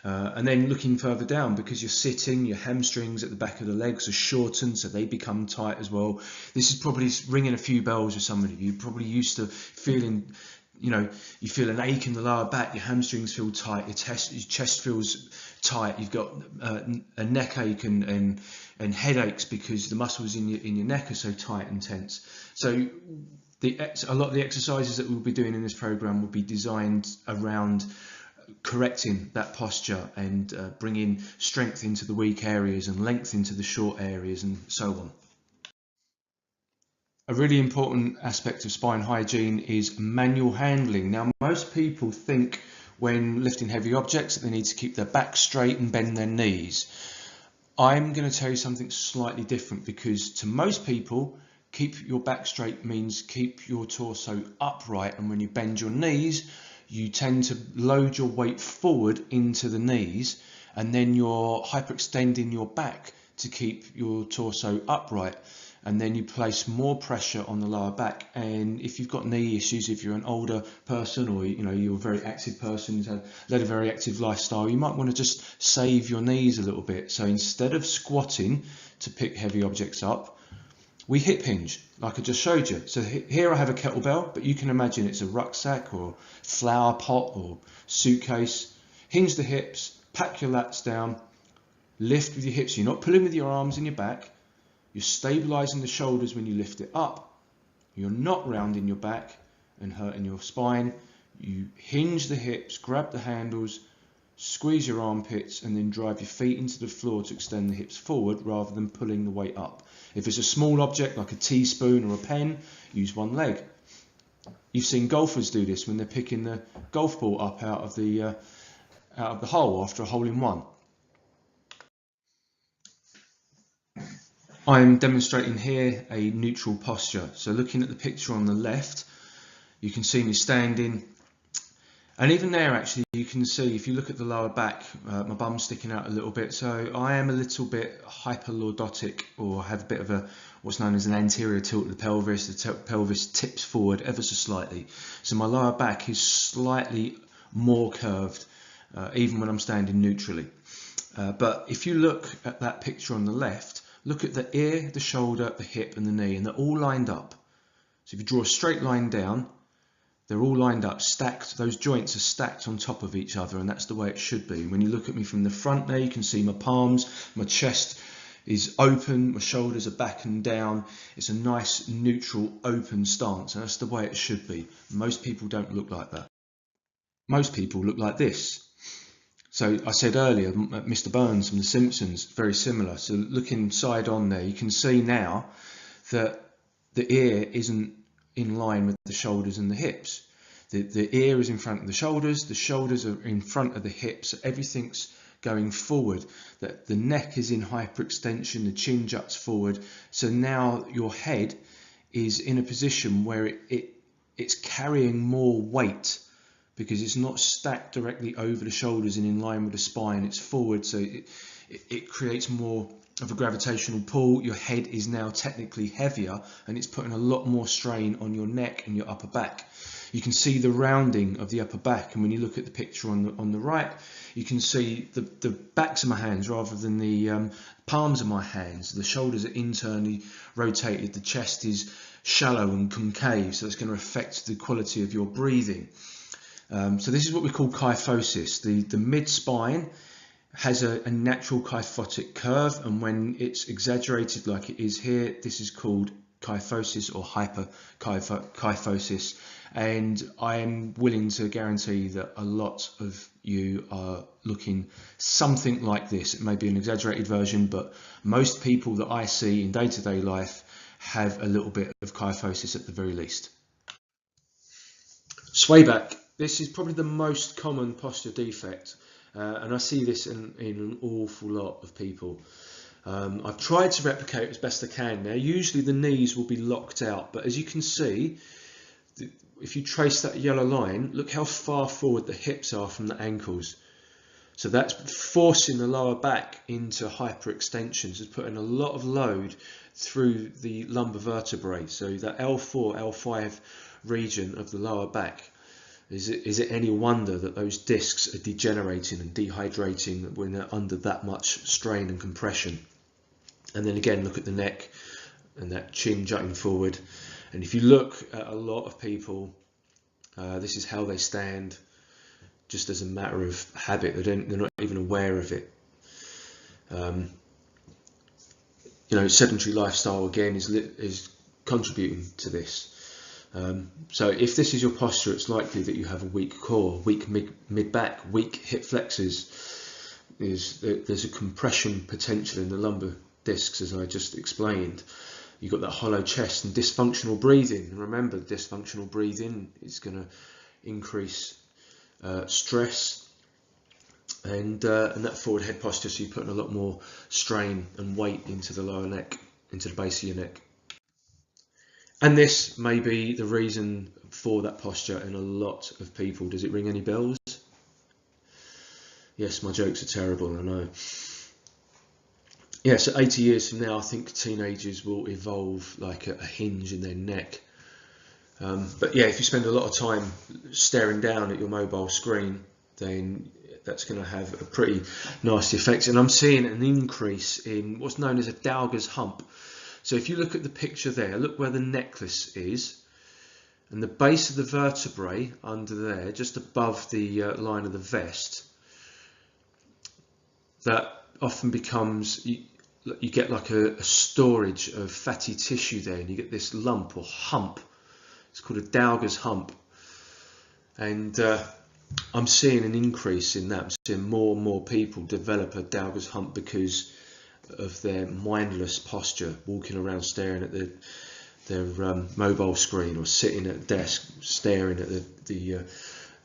And then looking further down, because you're sitting, your hamstrings at the back of the legs are shortened, so they become tight as well. This is probably ringing a few bells with some of you. You're probably used to feeling, you feel an ache in the lower back, your hamstrings feel tight, your chest feels tight, you've got a neck ache and headaches because the muscles in your neck are so tight and tense. So a lot of the exercises that we'll be doing in this program will be designed around correcting that posture and bringing strength into the weak areas and length into the short areas and so on. A really important aspect of spine hygiene is manual handling. Now, most people think when lifting heavy objects that they need to keep their back straight and bend their knees. I'm going to tell you something slightly different, because to most people, keep your back straight means keep your torso upright, and when you bend your knees, you tend to load your weight forward into the knees, and then you're hyperextending your back to keep your torso upright, and then you place more pressure on the lower back. And if you've got knee issues, if you're an older person, or you're a very active person who's led a very active lifestyle, you might want to just save your knees a little bit. So instead of squatting to pick heavy objects up, we hip hinge, like I just showed you. So here I have a kettlebell, but you can imagine it's a rucksack or flower pot or suitcase. Hinge the hips, pack your lats down, lift with your hips. You're not pulling with your arms and your back. You're stabilizing the shoulders when you lift it up. You're not rounding your back and hurting your spine. You hinge the hips, grab the handles, squeeze your armpits, and then drive your feet into the floor to extend the hips forward rather than pulling the weight up. If it's a small object like a teaspoon or a pen, use one leg. You've seen golfers do this when they're picking the golf ball up out of the hole after a hole in one. I'm demonstrating here a neutral posture. So looking at the picture on the left, you can see me standing, and even there actually you can see, if you look at the lower back, my bum's sticking out a little bit, so I am a little bit hyperlordotic, or have a bit of a what's known as an anterior tilt of the pelvis. The pelvis tips forward ever so slightly, so my lower back is slightly more curved even when I'm standing neutrally. But if you look at that picture on the left, look at the ear, the shoulder, the hip and the knee, and they're all lined up. So if you draw a straight line down, they're all lined up, stacked. Those joints are stacked on top of each other, and that's the way it should be. When you look at me from the front there, you can see my palms, my chest is open, my shoulders are back and down. It's a nice, neutral, open stance, and that's the way it should be. Most people don't look like that. Most people look like this. So I said earlier, Mr. Burns from The Simpsons, very similar. So looking side on there, you can see now that the ear isn't in line with the shoulders and the hips. The ear is in front of the shoulders are in front of the hips, so everything's going forward. That the neck is in hyperextension, the chin juts forward, so now your head is in a position where it's carrying more weight, because it's not stacked directly over the shoulders and in line with the spine, it's forward, so it creates more of a gravitational pull. Your head is now technically heavier, and it's putting a lot more strain on your neck and your upper back. You can see the rounding of the upper back, and when you look at the picture on the right, you can see the backs of my hands rather than the palms of my hands. The shoulders are internally rotated, the chest is shallow and concave, so it's going to affect the quality of your breathing. So this is what we call kyphosis. The mid-spine has a natural kyphotic curve, and when it's exaggerated like it is here, this is called kyphosis or hyperkyphosis, and I am willing to guarantee that a lot of you are looking something like this. It may be an exaggerated version, but most people that I see in day-to-day life have a little bit of kyphosis at the very least. Sway back. This is probably the most common posture defect, and I see this in an awful lot of people. I've tried to replicate it as best I can now. Usually the knees will be locked out, but as you can see, if you trace that yellow line, look how far forward the hips are from the ankles. So that's forcing the lower back into hyperextension. So it's putting a lot of load through the lumbar vertebrae. So that L4, L5 region of the lower back. Is it any wonder that those discs are degenerating and dehydrating when they're under that much strain and compression? And then again, look at the neck and that chin jutting forward. And if you look at a lot of people, this is how they stand, just as a matter of habit. They're not even aware of it. Sedentary lifestyle again is contributing to this. So if this is your posture, it's likely that you have a weak core, weak mid-back, weak hip flexors. There's a compression potential in the lumbar discs, as I just explained. You've got that hollow chest and dysfunctional breathing. And remember, dysfunctional breathing is going to increase stress and that forward head posture, so you're putting a lot more strain and weight into the lower neck, into the base of your neck. And this may be the reason for that posture in a lot of people. Does it ring any bells? Yes, my jokes are terrible, I know. Yeah, so 80 years from now, I think teenagers will evolve like a hinge in their neck. But yeah, if you spend a lot of time staring down at your mobile screen, then that's going to have a pretty nasty effect. And I'm seeing an increase in what's known as a Dowger's hump. So if you look at the picture there, look where the necklace is, and the base of the vertebrae under there, just above the line of the vest, that often becomes, you get like a storage of fatty tissue there, and you get this lump or hump. It's called a Dowger's hump. And I'm seeing an increase in that. I'm seeing more and more people develop a Dowger's hump because of their mindless posture, walking around staring at their mobile screen, or sitting at a desk staring at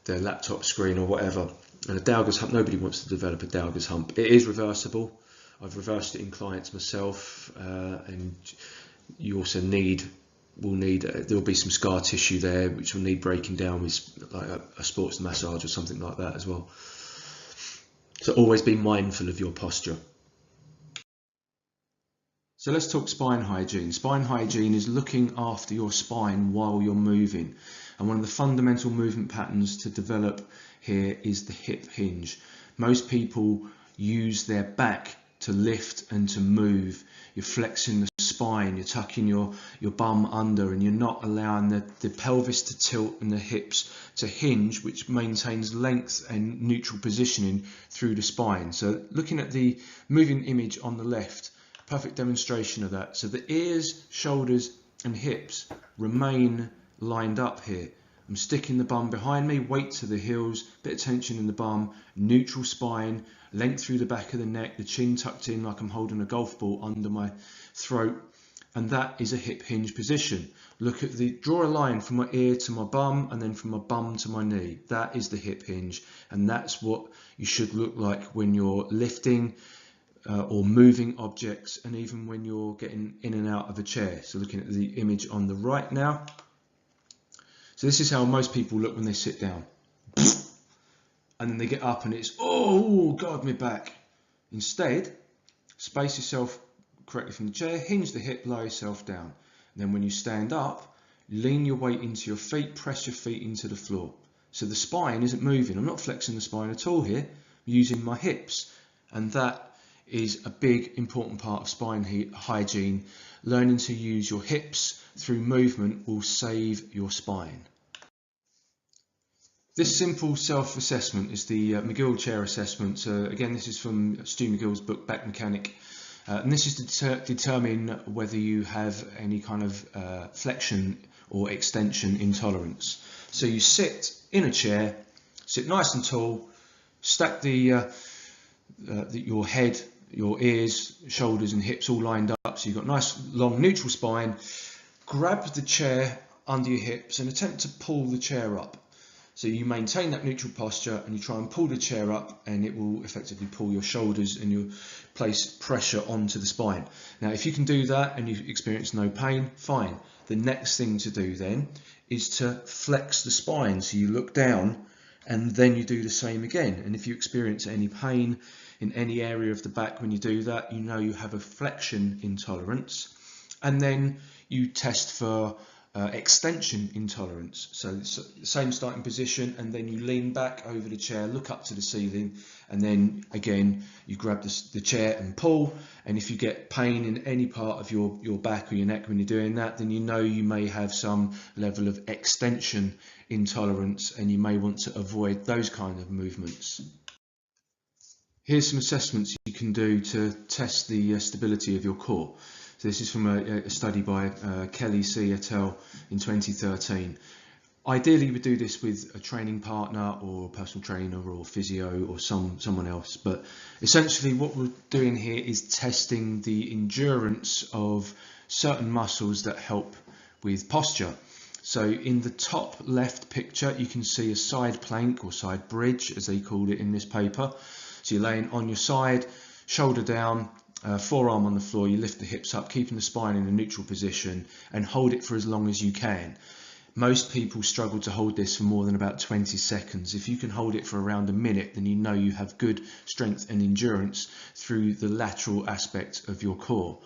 their laptop screen or whatever. And a Dowger's hump, nobody wants to develop a Dowger's hump. It is reversible. I've reversed it in clients myself, and you also there'll be some scar tissue there which will need breaking down with like a sports massage or something like that as well. So always be mindful of your posture. So let's talk spine hygiene. Spine hygiene is looking after your spine while you're moving. And one of the fundamental movement patterns to develop here is the hip hinge. Most people use their back to lift and to move. You're flexing the spine, you're tucking your bum under, and you're not allowing the pelvis to tilt and the hips to hinge, which maintains length and neutral positioning through the spine. So looking at the moving image on the left, perfect demonstration of that. So the ears, shoulders and hips remain lined up here. I'm sticking the bum behind me, weight to the heels, bit of tension in the bum, neutral spine, length through the back of the neck, the chin tucked in like I'm holding a golf ball under my throat, and that is a hip hinge position. Look at draw a line from my ear to my bum and then from my bum to my knee. That is the hip hinge, and that's what you should look like when you're lifting or moving objects, and even when you're getting in and out of a chair. So looking at the image on the right now. So this is how most people look when they sit down. And then they get up and it's, oh God, my back. Instead, space yourself correctly from the chair, hinge the hip, lower yourself down. And then when you stand up, lean your weight into your feet, press your feet into the floor. So the spine isn't moving. I'm not flexing the spine at all here. I'm using my hips. And that is a big important part of spine hygiene. Learning to use your hips through movement will save your spine. This simple self-assessment is the McGill chair assessment. Again, this is from Stu McGill's book Back Mechanic, and this is to determine whether you have any kind of flexion or extension intolerance. So you sit in a chair, sit nice and tall, stack your head, your ears, shoulders and hips all lined up, so you've got nice long neutral spine. Grab the chair under your hips and attempt to pull the chair up. So you maintain that neutral posture and you try and pull the chair up, and it will effectively pull your shoulders and you place pressure onto the spine. Now if you can do that and you experience no pain, fine. The next thing to do then is to flex the spine. So you look down and then you do the same again. And if you experience any pain in any area of the back when you do that, you know you have a flexion intolerance. And then you test for extension intolerance. So same starting position, and then you lean back over the chair, look up to the ceiling, and then again you grab the chair and pull. And if you get pain in any part of your back or your neck when you're doing that, then you know you may have some level of extension intolerance, and you may want to avoid those kind of movements. Here's some assessments you can do to test the stability of your core. So this is from a study by Kelly C. et al. In 2013. Ideally, you would do this with a training partner or a personal trainer or physio or someone else. But essentially what we're doing here is testing the endurance of certain muscles that help with posture. So in the top left picture, you can see a side plank or side bridge, as they call it in this paper. So you're laying on your side, shoulder down, forearm on the floor, you lift the hips up, keeping the spine in a neutral position, and hold it for as long as you can. Most people struggle to hold this for more than about 20 seconds. If you can hold it for around a minute, then you know you have good strength and endurance through the lateral aspect of your core.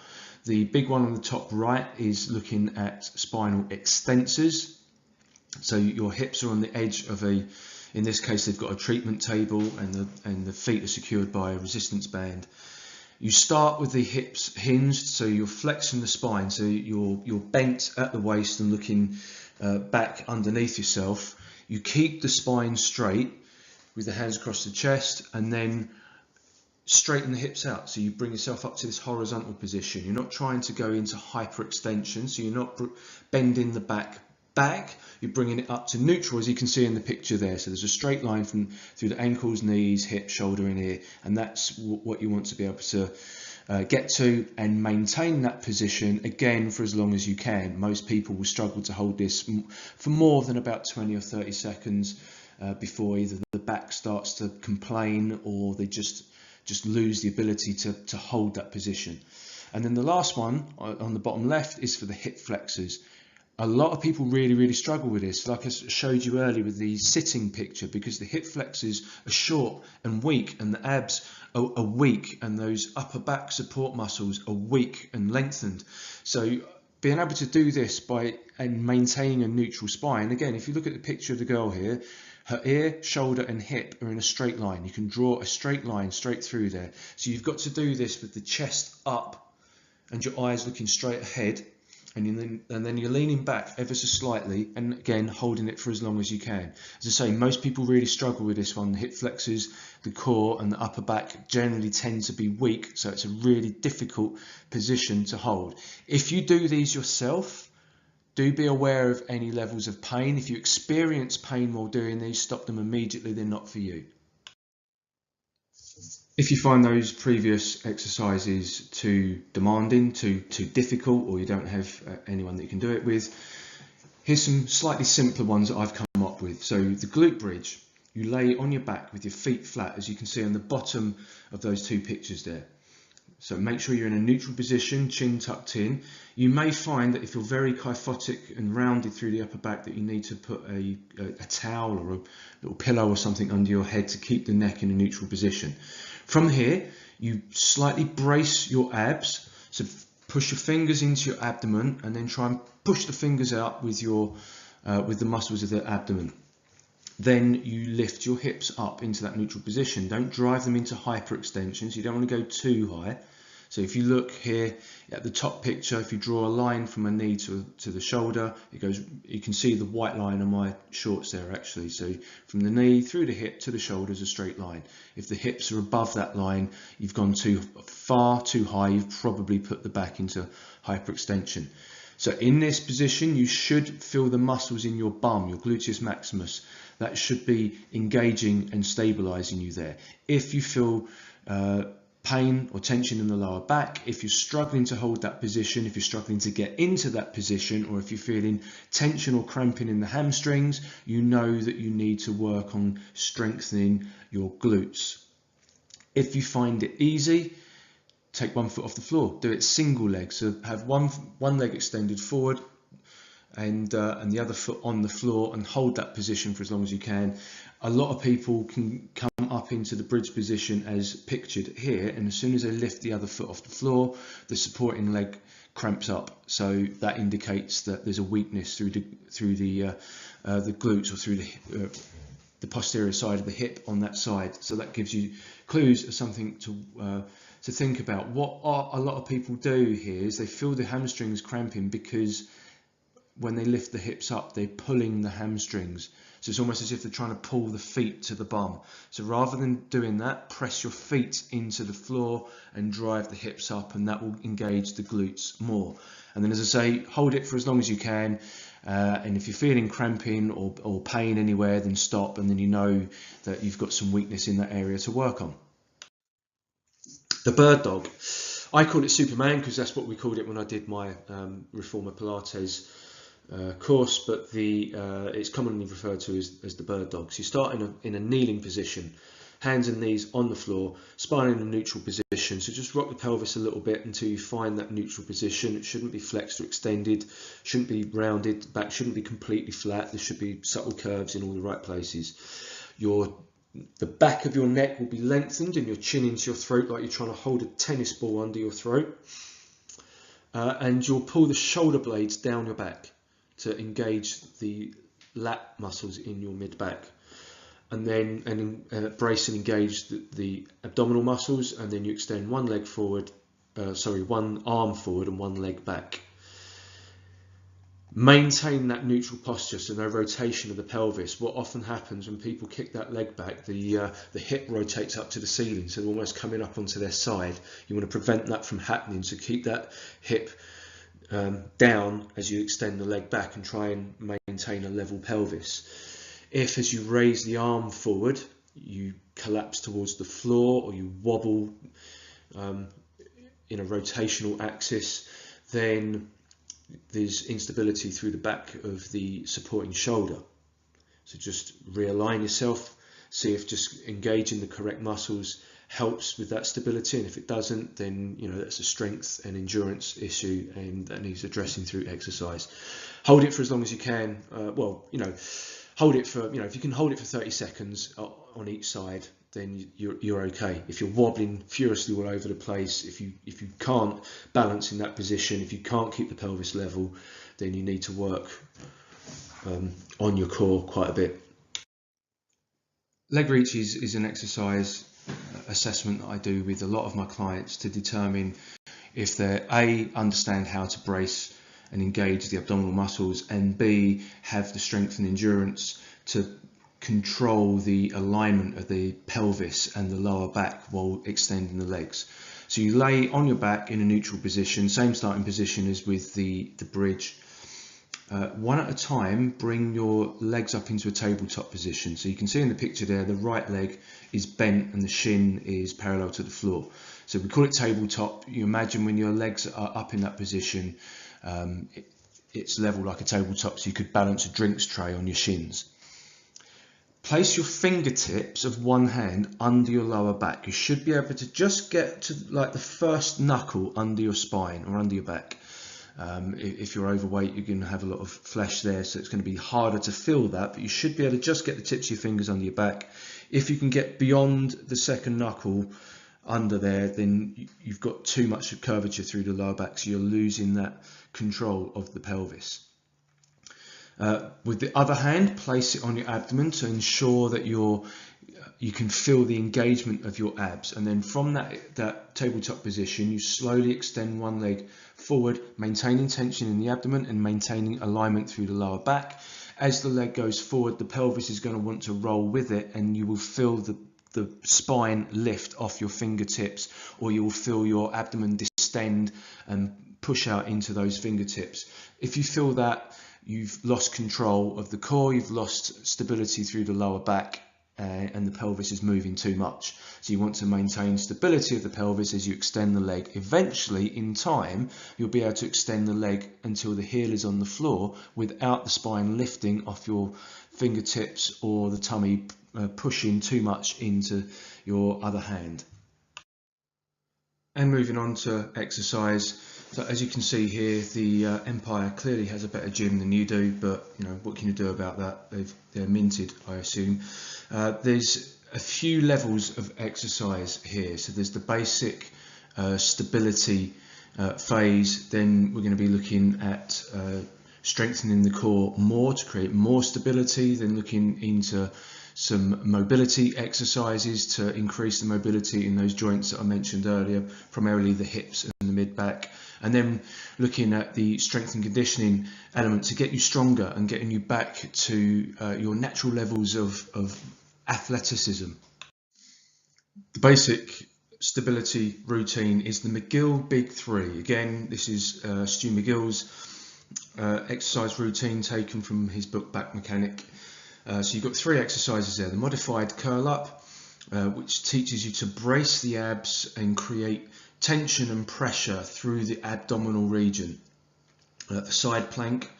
The big one on the top right is looking at spinal extensors. So your hips are on the edge of in this case they've got a treatment table, and the feet are secured by a resistance band. You start with the hips hinged, so you're flexing the spine, so you're bent at the waist and looking back underneath yourself. You keep the spine straight with the hands across the chest, and then straighten the hips out. So you bring yourself up to this horizontal position. You're not trying to go into hyperextension, so you're not bending the back, you're bringing it up to neutral, as you can see in the picture there. So there's a straight line through the ankles, knees, hips, shoulder and ear, and that's what you want to be able to get to and maintain that position again for as long as you can. Most people will struggle to hold this for more than about 20 or 30 seconds before either the back starts to complain or they just just lose the ability to hold that position. And then the last one on the bottom left is for the hip flexors. A lot of people really struggle with this, like I showed you earlier with the sitting picture, because the hip flexors are short and weak, and the abs are weak, and those upper back support muscles are weak and lengthened. So being able to do this and maintaining a neutral spine, again, if you look at the picture of the girl here, her ear, shoulder and hip are in a straight line. You can draw a straight line straight through there. So you've got to do this with the chest up and your eyes looking straight ahead, and then you're leaning back ever so slightly, and again holding it for as long as you can. As I say, most people really struggle with this one. The hip flexors, the core and the upper back generally tend to be weak, so it's a really difficult position to hold. If you do these yourself, do be aware of any levels of pain. If you experience pain while doing these, stop them immediately, they're not for you. If you find those previous exercises too demanding, too difficult, or you don't have anyone that you can do it with, here's some slightly simpler ones that I've come up with. So the glute bridge, you lay on your back with your feet flat, as you can see on the bottom of those two pictures there. So make sure you're in a neutral position, chin tucked in. You may find that if you're very kyphotic and rounded through the upper back, that you need to put a towel or a little pillow or something under your head to keep the neck in a neutral position. From here, you slightly brace your abs. So push your fingers into your abdomen and then try and push the fingers out with the muscles of the abdomen. Then you lift your hips up into that neutral position. Don't drive them into hyperextensions. You don't want to go too high. So if you look here at the top picture, if you draw a line from a knee to the shoulder, you can see the white line on my shorts there actually. So from the knee through the hip to the shoulder is a straight line. If the hips are above that line, you've gone too far, too high, you've probably put the back into hyperextension. So in this position, you should feel the muscles in your bum, your gluteus maximus. That should be engaging and stabilizing you there. If you feel pain or tension in the lower back, if you're struggling to hold that position, if you're struggling to get into that position, or if you're feeling tension or cramping in the hamstrings, you know that you need to work on strengthening your glutes. If you find it easy, take one foot off the floor. Do it single leg. So have one leg extended forward and the other foot on the floor, and hold that position for as long as you can. A lot of people can come up into the bridge position as pictured here, and as soon as they lift the other foot off the floor, the supporting leg cramps up. So that indicates that there's a weakness through the glutes, or through the posterior side of the hip on that side. So that gives you clues of something to think about. What a lot of people do here is they feel the hamstrings cramping because when they lift the hips up, they're pulling the hamstrings. So it's almost as if they're trying to pull the feet to the bum. So rather than doing that, press your feet into the floor and drive the hips up, and that will engage the glutes more. And then, as I say, hold it for as long as you can. And if you're feeling cramping or pain anywhere, then stop, and then you know that you've got some weakness in that area to work on. The bird dog. I call it Superman because that's what we called it when I did my Reformer Pilates course, but it's commonly referred to as the bird dog. So you start in a kneeling position, hands and knees on the floor, spine in a neutral position. So just rock the pelvis a little bit until you find that neutral position. It shouldn't be flexed or extended, shouldn't be rounded, the back shouldn't be completely flat. There should be subtle curves in all the right places. The back of your neck will be lengthened and your chin into your throat like you're trying to hold a tennis ball under your throat. And you'll pull the shoulder blades down your back to engage the lat muscles in your mid-back. And then brace and engage the abdominal muscles, and then you extend one arm forward and one leg back. Maintain that neutral posture, so no rotation of the pelvis. What often happens when people kick that leg back, the hip rotates up to the ceiling, so they're almost coming up onto their side. You want to prevent that from happening, so keep that hip down as you extend the leg back and try and maintain a level pelvis. If, as you raise the arm forward, you collapse towards the floor, or you wobble in a rotational axis, then there's instability through the back of the supporting shoulder. So just realign yourself, see if just engaging the correct muscles helps with that stability, and if it doesn't, then that's a strength and endurance issue, and that needs addressing through exercise. Hold it for as long as you can. Hold it for, if you can hold it for 30 seconds on each side, then you're okay. If you're wobbling furiously all over the place, if you can't balance in that position, if you can't keep the pelvis level, then you need to work on your core quite a bit. Leg reach is an exercise assessment that I do with a lot of my clients to determine if they understand how to brace and engage the abdominal muscles, and B, have the strength and endurance to control the alignment of the pelvis and the lower back while extending the legs. So you lay on your back in a neutral position, same starting position as with the bridge. One at a time, bring your legs up into a tabletop position. So you can see in the picture there, the right leg is bent and the shin is parallel to the floor. So we call it tabletop. You imagine when your legs are up in that position, it's level like a tabletop, so you could balance a drinks tray on your shins. Place your fingertips of one hand under your lower back. You should be able to just get to like the first knuckle under your spine or under your back. If you're overweight, you're going to have a lot of flesh there, so it's going to be harder to feel that, but you should be able to just get the tips of your fingers under your back. If you can get beyond the second knuckle under there, then you've got too much curvature through the lower back, so you're losing that control of the pelvis. With the other hand, place it on your abdomen to ensure that you can feel the engagement of your abs, and then from that tabletop position, you slowly extend one leg forward, maintaining tension in the abdomen and maintaining alignment through the lower back. As the leg goes forward, the pelvis is going to want to roll with it, and you will feel the spine lift off your fingertips, or you will feel your abdomen distend and push out into those fingertips. If you feel that, you've lost control of the core, you've lost stability through the lower back, and the pelvis is moving too much. So you want to maintain stability of the pelvis as you extend the leg. Eventually, in time, you'll be able to extend the leg until the heel is on the floor without the spine lifting off your fingertips or the tummy pushing too much into your other hand. And moving on to exercise. So as you can see here, the Empire clearly has a better gym than you do, but what can you do about that? They're minted, I assume. There's a few levels of exercise here. So there's the basic stability phase. Then we're going to be looking at strengthening the core more to create more stability. Then looking into some mobility exercises to increase the mobility in those joints that I mentioned earlier, primarily the hips and the mid-back. And then looking at the strength and conditioning element to get you stronger and getting you back to your natural levels of athleticism. The basic stability routine is the McGill Big Three. Again, this is Stu McGill's exercise routine taken from his book Back Mechanic. So you've got three exercises there. The modified curl up, which teaches you to brace the abs and create tension and pressure through the abdominal region. The side plank,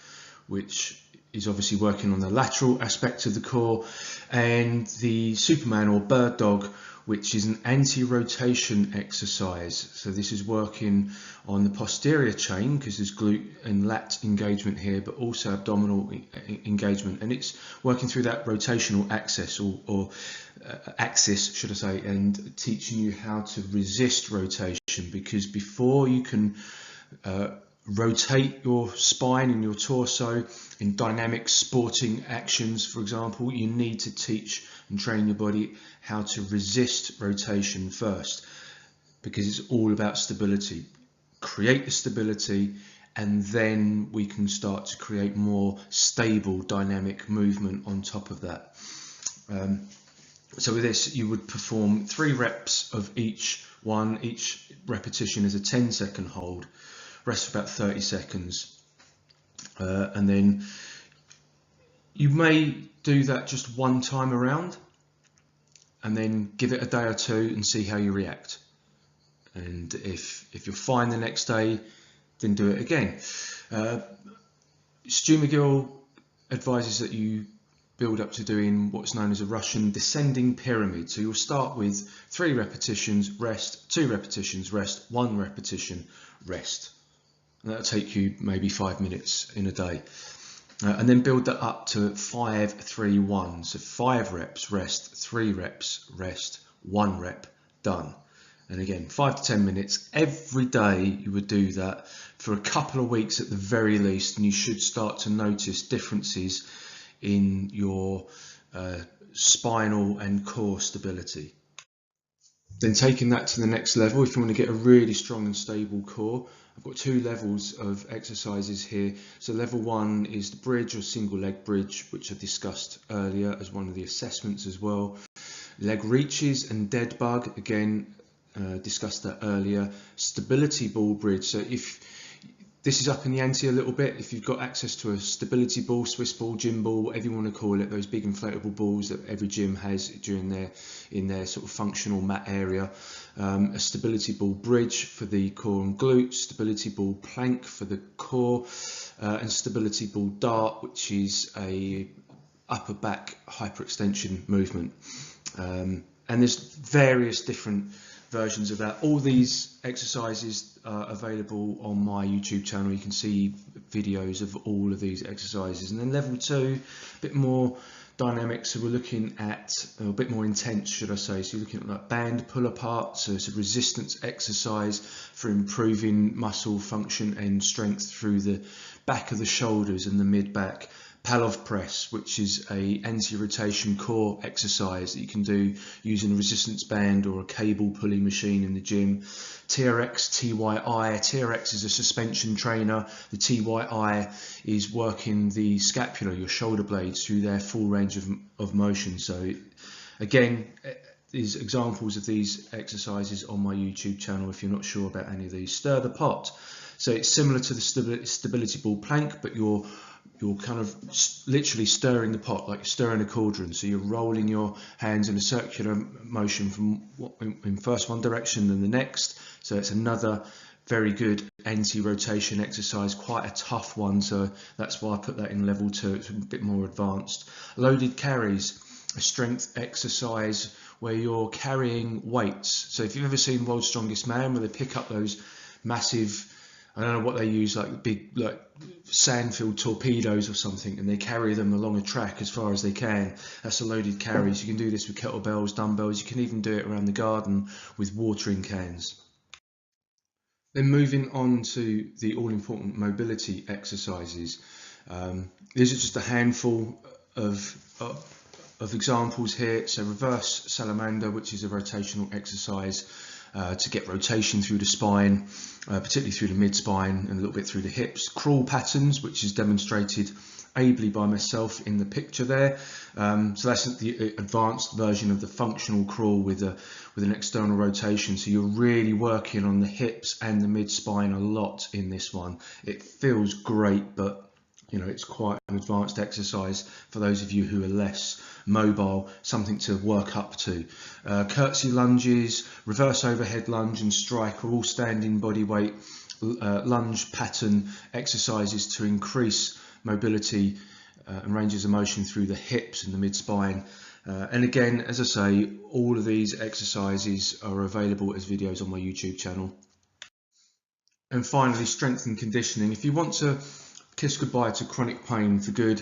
which is obviously working on the lateral aspect of the core, and the Superman or bird dog, which is an anti-rotation exercise. So this is working on the posterior chain because there's glute and lat engagement here, but also abdominal engagement, and it's working through that rotational axis or axis, should I say, and teaching you how to resist rotation, because before you can rotate your spine and your torso in dynamic sporting actions, for example, you need to teach and train your body how to resist rotation first, because it's all about stability. Create the stability, and then we can start to create more stable dynamic movement on top of that. So with this, you would perform 3 reps of each one. Each repetition is a 10-second hold. Rest for about 30 seconds. And then you may do that just one time around, and then give it a day or two and see how you react. And if you're fine the next day, then do it again. Stu McGill advises that you build up to doing what's known as a Russian descending pyramid. So you'll start with 3 repetitions, rest, 2 repetitions, rest, 1 repetition, rest. And that'll take you maybe 5 minutes in a day. And then build that up to 5, 3, 1. So 5 reps, rest, 3 reps, rest, 1 rep, done. And again, 5 to 10 minutes every day. You would do that for a couple of weeks at the very least, and you should start to notice differences in your spinal and core stability. Then taking that to the next level, if you want to get a really strong and stable core, I've got 2 levels of exercises here. So level 1 is the bridge or single leg bridge, which I discussed earlier as one of the assessments as well. Leg reaches and dead bug, again, discussed that earlier. Stability ball bridge. So if this is up in the ante a little bit, if you've got access to a stability ball, Swiss ball, gym ball, whatever you want to call it, those big inflatable balls that every gym has in their sort of functional mat area, a stability ball bridge for the core and glutes, stability ball plank for the core, and stability ball dart, which is a upper back hyperextension movement. And there's various different versions of that. All these exercises are available on my YouTube channel. You can see videos of all of these exercises. And then level 2, a bit more dynamic, so we're looking at a bit more intense, should I say. So you're looking at like band pull apart, so it's a resistance exercise for improving muscle function and strength through the back of the shoulders and the mid back. Palov press, which is a anti-rotation core exercise that you can do using a resistance band or a cable pulley machine in the gym. TRX, TYI. TRX is a suspension trainer. The TYI is working the scapula, your shoulder blades, through their full range of motion. So again, there's examples of these exercises on my YouTube channel if you're not sure about any of these. Stir the pot. So it's similar to the stability ball plank, but you're kind of literally stirring the pot, like you're stirring a cauldron. So you're rolling your hands in a circular motion from in first one direction then the next. So it's another very good anti-rotation exercise, quite a tough one. So that's why I put that in level 2. It's a bit more advanced. Loaded carries, a strength exercise where you're carrying weights. So if you've ever seen World's Strongest Man, where they pick up those massive, I don't know what they use, like big like sand-filled torpedoes or something, and they carry them along a track as far as they can. That's a loaded carries. You can do this with kettlebells, dumbbells. You can even do it around the garden with watering cans. Then moving on to the all-important mobility exercises. These are just a handful of examples here. So reverse salamander, which is a rotational exercise to get rotation through the spine, particularly through the mid-spine and a little bit through the hips. Crawl patterns, which is demonstrated ably by myself in the picture there. So that's the advanced version of the functional crawl with an external rotation. So you're really working on the hips and the mid-spine a lot in this one. It feels great, but you know, it's quite an advanced exercise for those of you who are less mobile, something to work up to. Curtsy lunges, reverse overhead lunge and strike are all standing body weight lunge pattern exercises to increase mobility and ranges of motion through the hips and the mid-spine. And again, as I say, all of these exercises are available as videos on my YouTube channel. And finally, strength and conditioning. If you want to kiss goodbye to chronic pain for good,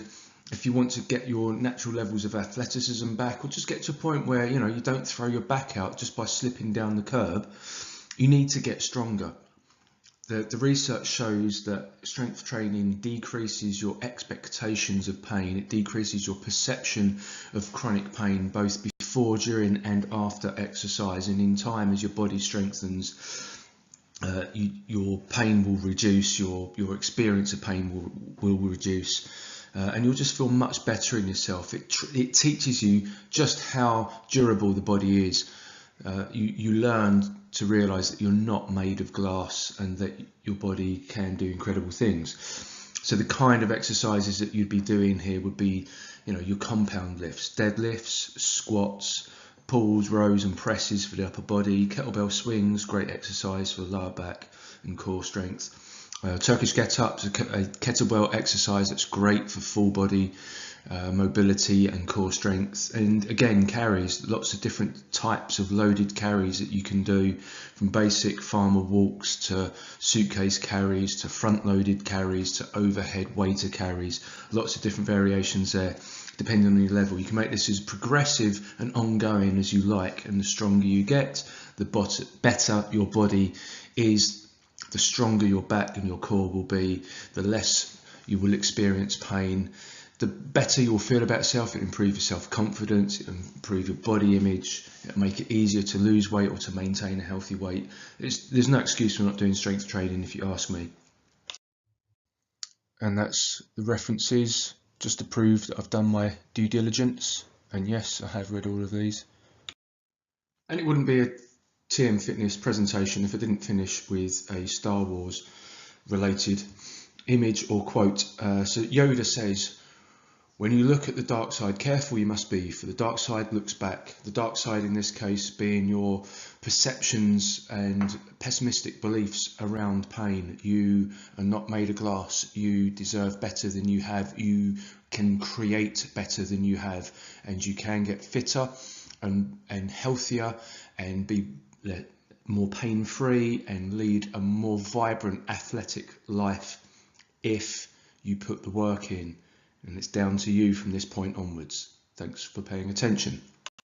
if you want to get your natural levels of athleticism back, or just get to a point where you don't throw your back out just by slipping down the curb, you need to get stronger. The research shows that strength training decreases your expectations of pain. It decreases your perception of chronic pain both before, during and after exercise, and in time, as your body strengthens, your pain will reduce, your experience of pain will reduce, and you'll just feel much better in yourself. It teaches you just how durable the body is. You learn to realise that you're not made of glass and that your body can do incredible things. So the kind of exercises that you'd be doing here would be, your compound lifts, deadlifts, squats, pulls, rows and presses for the upper body, kettlebell swings, great exercise for the lower back and core strength. Turkish get-up is a kettlebell exercise that's great for full body mobility and core strength. And again, carries, lots of different types of loaded carries that you can do, from basic farmer walks to suitcase carries to front loaded carries to overhead waiter carries. Lots of different variations there depending on your level. You can make this as progressive and ongoing as you like, and the stronger you get, the better your body is, the stronger your back and your core will be, the less you will experience pain, the better you'll feel about yourself. It'll improve your self-confidence, it'll improve your body image, it'll make it easier to lose weight or to maintain a healthy weight. There's no excuse for not doing strength training, if you ask me. And that's the references, just to prove that I've done my due diligence. And yes, I have read all of these. And it wouldn't be a TM Fitness presentation if I didn't finish with a Star Wars related image or quote. So Yoda says, "When you look at the dark side, careful you must be, for the dark side looks back." The dark side in this case being your perceptions and pessimistic beliefs around pain. You are not made of glass. You deserve better than you have. You can create better than you have, and you can get fitter and healthier and be more pain-free and lead a more vibrant, athletic life if you put the work in. And it's down to you from this point onwards. Thanks for paying attention.